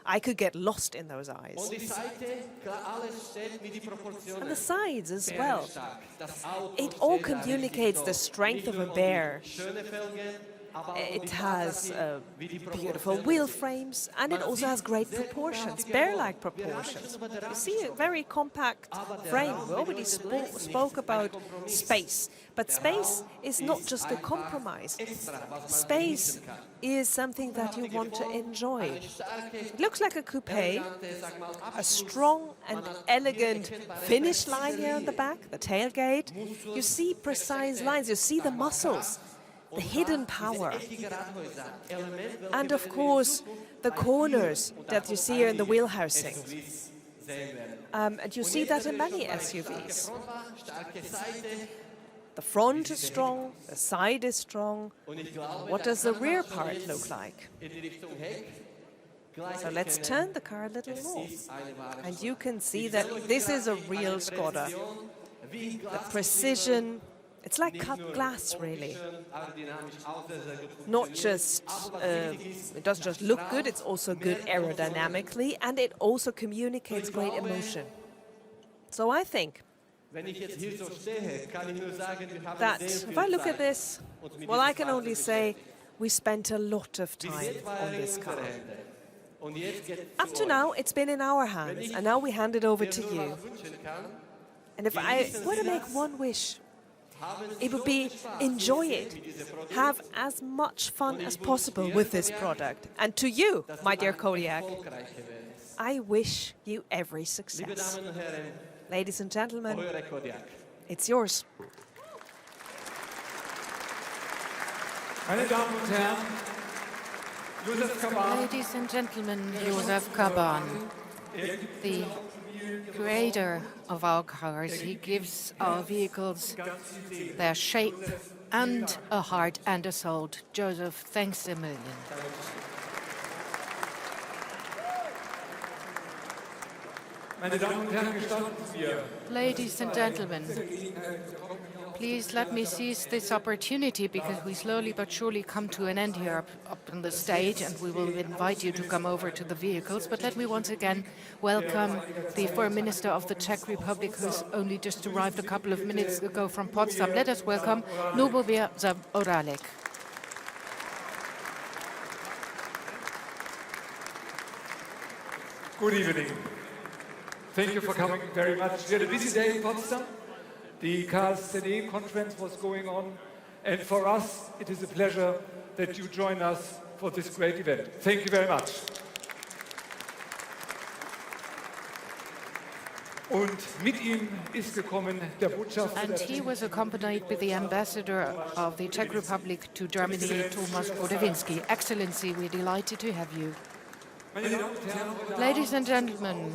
S4: I could get lost in those eyes. And the sides as well. It all communicates the strength of a bear. It has beautiful wheel frames, and it also has great proportions, bear-like proportions. You see a very compact frame. We already spoke about space, but space is not just a compromise. Space is something that you want to enjoy. It looks like a coupe, a strong and elegant finish line here on the back, the tailgate. You see precise lines, you see the muscles, the hidden power. And of course, the corners that you see here in the wheel housing. And you see that in many SUVs. The front is strong, the side is strong. What does the rear part look like? So let's turn the car a little more. And you can see that this is a real Skoda. The precision, it's like cut glass, really. Not just, it doesn't just look good, it's also good aerodynamically, and it also communicates great emotion. So I think that if I look at this, well, I can only say we spent a lot of time on this car. Up to now, it's been in our hands, and now we hand it over to you. And if I were to make one wish, it would be enjoy it. Have as much fun as possible with this product. And to you, my dear Kodiaq, I wish you every success. Ladies and gentlemen, it's yours.
S6: Ladies and gentlemen, Josef Kaban, the creator of our cars. He gives our vehicles their shape and a heart and a soul. Joseph, thanks a million. Ladies and gentlemen, please let me seize this opportunity, because we slowly but surely come to an end here up on the stage, and we will invite you to come over to the vehicles. But let me once again welcome the Foreign Minister of the Czech Republic, who's only just arrived a couple of minutes ago from Potsdam. Let us welcome Lubomir Zaoralek.
S3: Good evening. Thank you for coming very much. We had a busy day in Potsdam. The Cars ZE conference was going on, and for us it is a pleasure that you join us for this great event. Thank you very much. Und mit ihm ist gekommen der Botschafter.
S6: And he was accompanied by the ambassador of the Czech Republic to Germany, Thomas Bodewinsky. Excellency, we're delighted to have you. Ladies and gentlemen,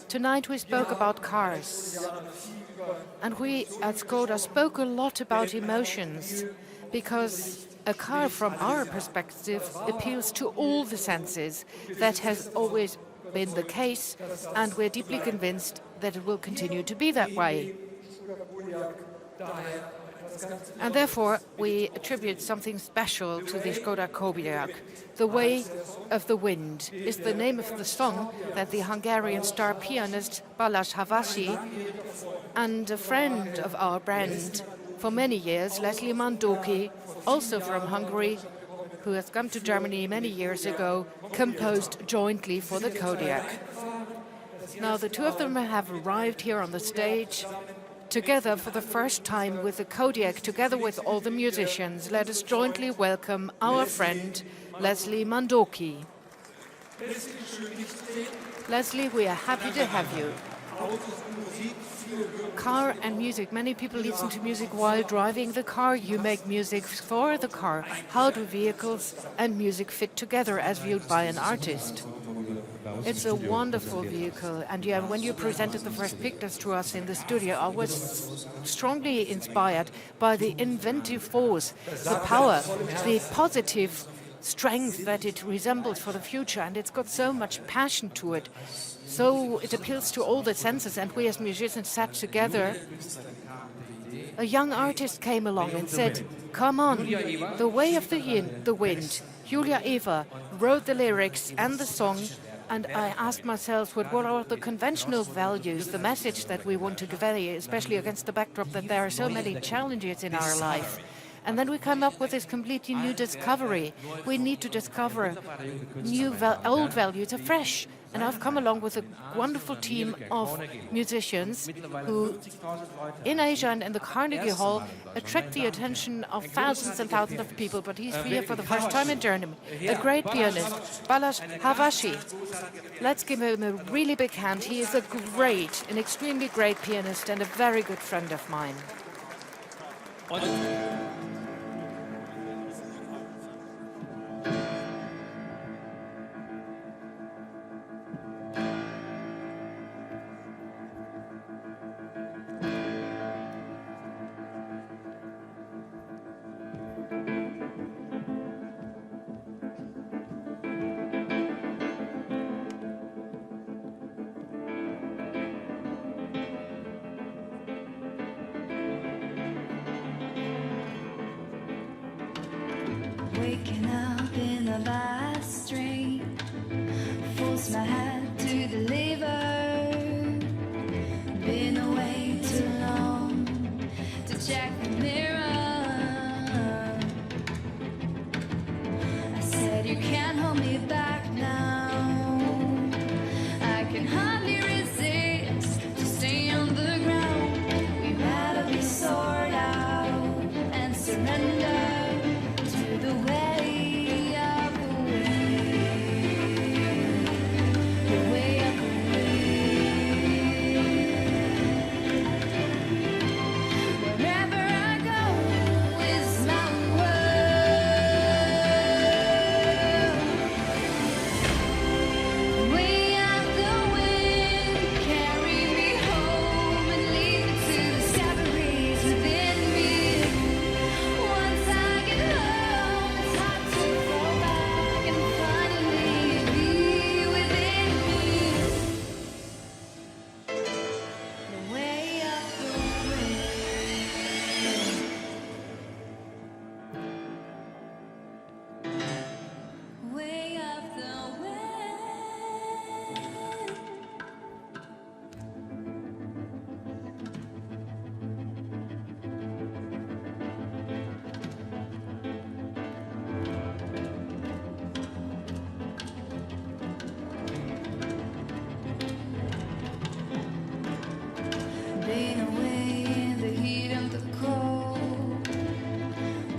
S6: tonight we spoke about cars. And we at Skoda spoke a lot about emotions, because a car, from our perspective, appeals to all the senses. That has always been the case, and we're deeply convinced that it will continue to be that way. And therefore, we attribute something special to the Skoda Kodiaq. The Way of the Wind is the name of the song that the Hungarian star pianist Balázs Havasi and a friend of our brand, For many years, Leslie Mandoki, also from Hungary, who has come to Germany many years ago, composed jointly for the Kodiaq. Now, the two of them have arrived here on the stage together for the first time with the Kodiaq, together with all the musicians. Let us jointly welcome our friend, Leslie Mandoki. Leslie, we are happy to have you. Car and music. Many people listen to music while driving the car. You make music for the car. How do vehicles and music fit together as viewed by an artist? It's a wonderful vehicle. And yeah, when you presented the first pictures to us in the studio, I was strongly inspired by the inventive force, the power, the positive strength that it resembles for the future. And it's got so much passion to it. So it appeals to all the senses, and we as musicians sat together. A young artist came along and said, "Come on, the way of the wind." Julia Eva wrote the lyrics and the song, and I asked myself, what are the conventional values, the message that we want to convey, especially against the backdrop that there are so many challenges in our life. And then we come up with this completely new discovery. We need to discover old values afresh. And I've come along with a wonderful team of musicians who, in Asia and in the Carnegie Hall, attract the attention of thousands and thousands of people. But he's here for the first time in Germany. A great pianist, Balázs Havashi. Let's give him a really big hand. He is an extremely great pianist and a very good friend of mine.
S2: Waking up in a vast stream, force my hand to the lever. Been away too long to check the mirror. I said you can't hold me back now. I can hardly resist to stay on the ground. We'd rather be soared out and surrender. The way of the wind, the way of the wind. Wherever I go is my world. The way of the wind, carry me home and lead me to the discoveries within me. Once I get home, been away in the heat of the cold,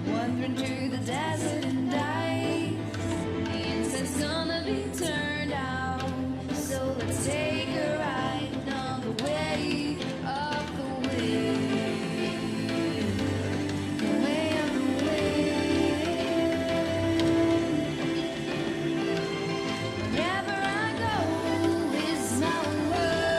S2: wandering through the desert and ice. The incense gonna be turned out, so let's take a ride on the way of the wind. The way of the wind. Wherever I go is my world.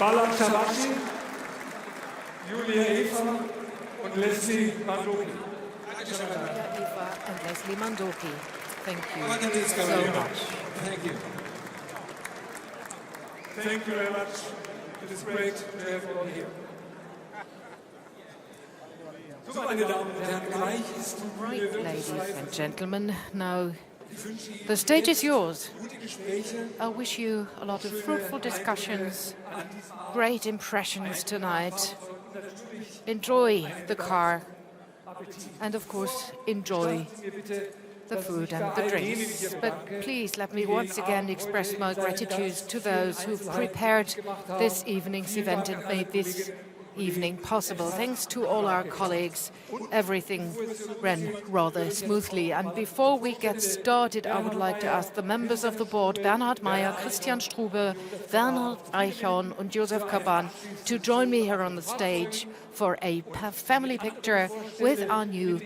S3: Balan Chabashi, Julia Eva und Leslie Mandoki.
S6: Julia Eva and Leslie Mandoki. Thank you
S3: so
S6: much.
S3: Thank you. Thank you very much. It is great to have you all here.
S6: Right, ladies and gentlemen, now the stage is yours. I wish you a lot of fruitful discussions, great impressions tonight. Enjoy the car and, of course, enjoy the food and the drinks. But please let me once again express my gratitude to those who've prepared this evening's event and made this evening possible. Thanks to all our colleagues, everything ran rather smoothly. And before we get started, I would like to ask the members of the board, Bernhard Meyer, Christian Strube, Werner Eichhorn and Josef Kaban, to join me here on the stage for a family picture with our new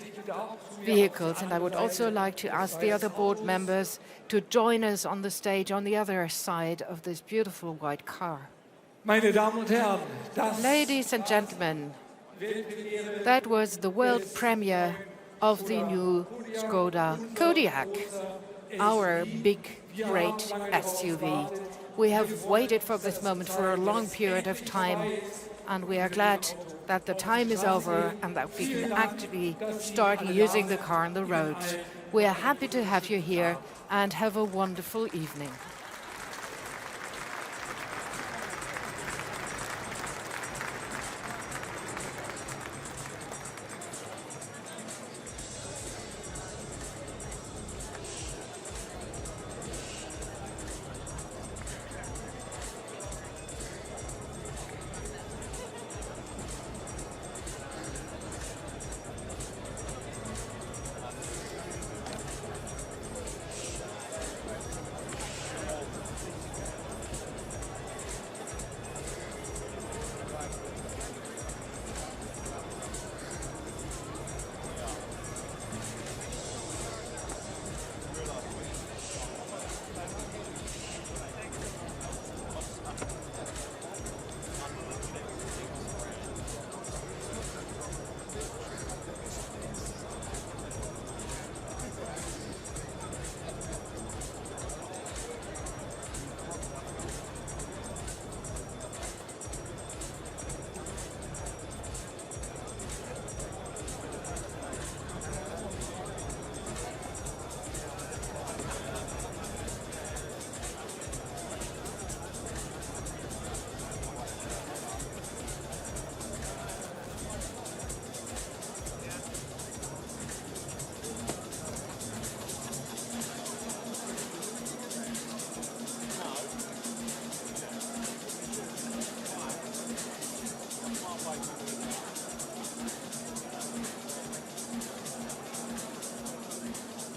S6: vehicles. And I would also like to ask the other board members to join us on the stage on the other side of this beautiful white car.
S3: Meine Damen und Herren,
S6: ladies and gentlemen, that was the world premiere of the new Skoda Kodiaq, our big, great SUV. We have waited for this moment for a long period of time, and we are glad that the time is over and that we can actually start using the car on the roads. We are happy to have you here and have a wonderful evening.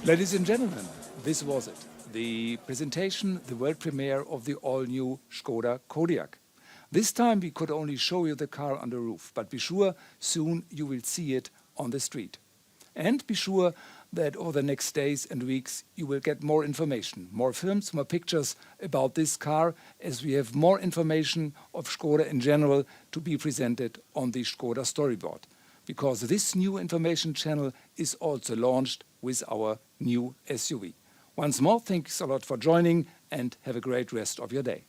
S8: Ladies and gentlemen, this was it. The presentation, the world premiere of the all-new Skoda Kodiaq. This time we could only show you the car on the roof, but be sure soon you will see it on the street. And be sure that over the next days and weeks you will get more information, more films, more pictures about this car, as we have more information of Skoda in general to be presented on the Skoda storyboard. Because this new information channel is also launched with our new SUV. Once more, thanks a lot for joining and have a great rest of your day.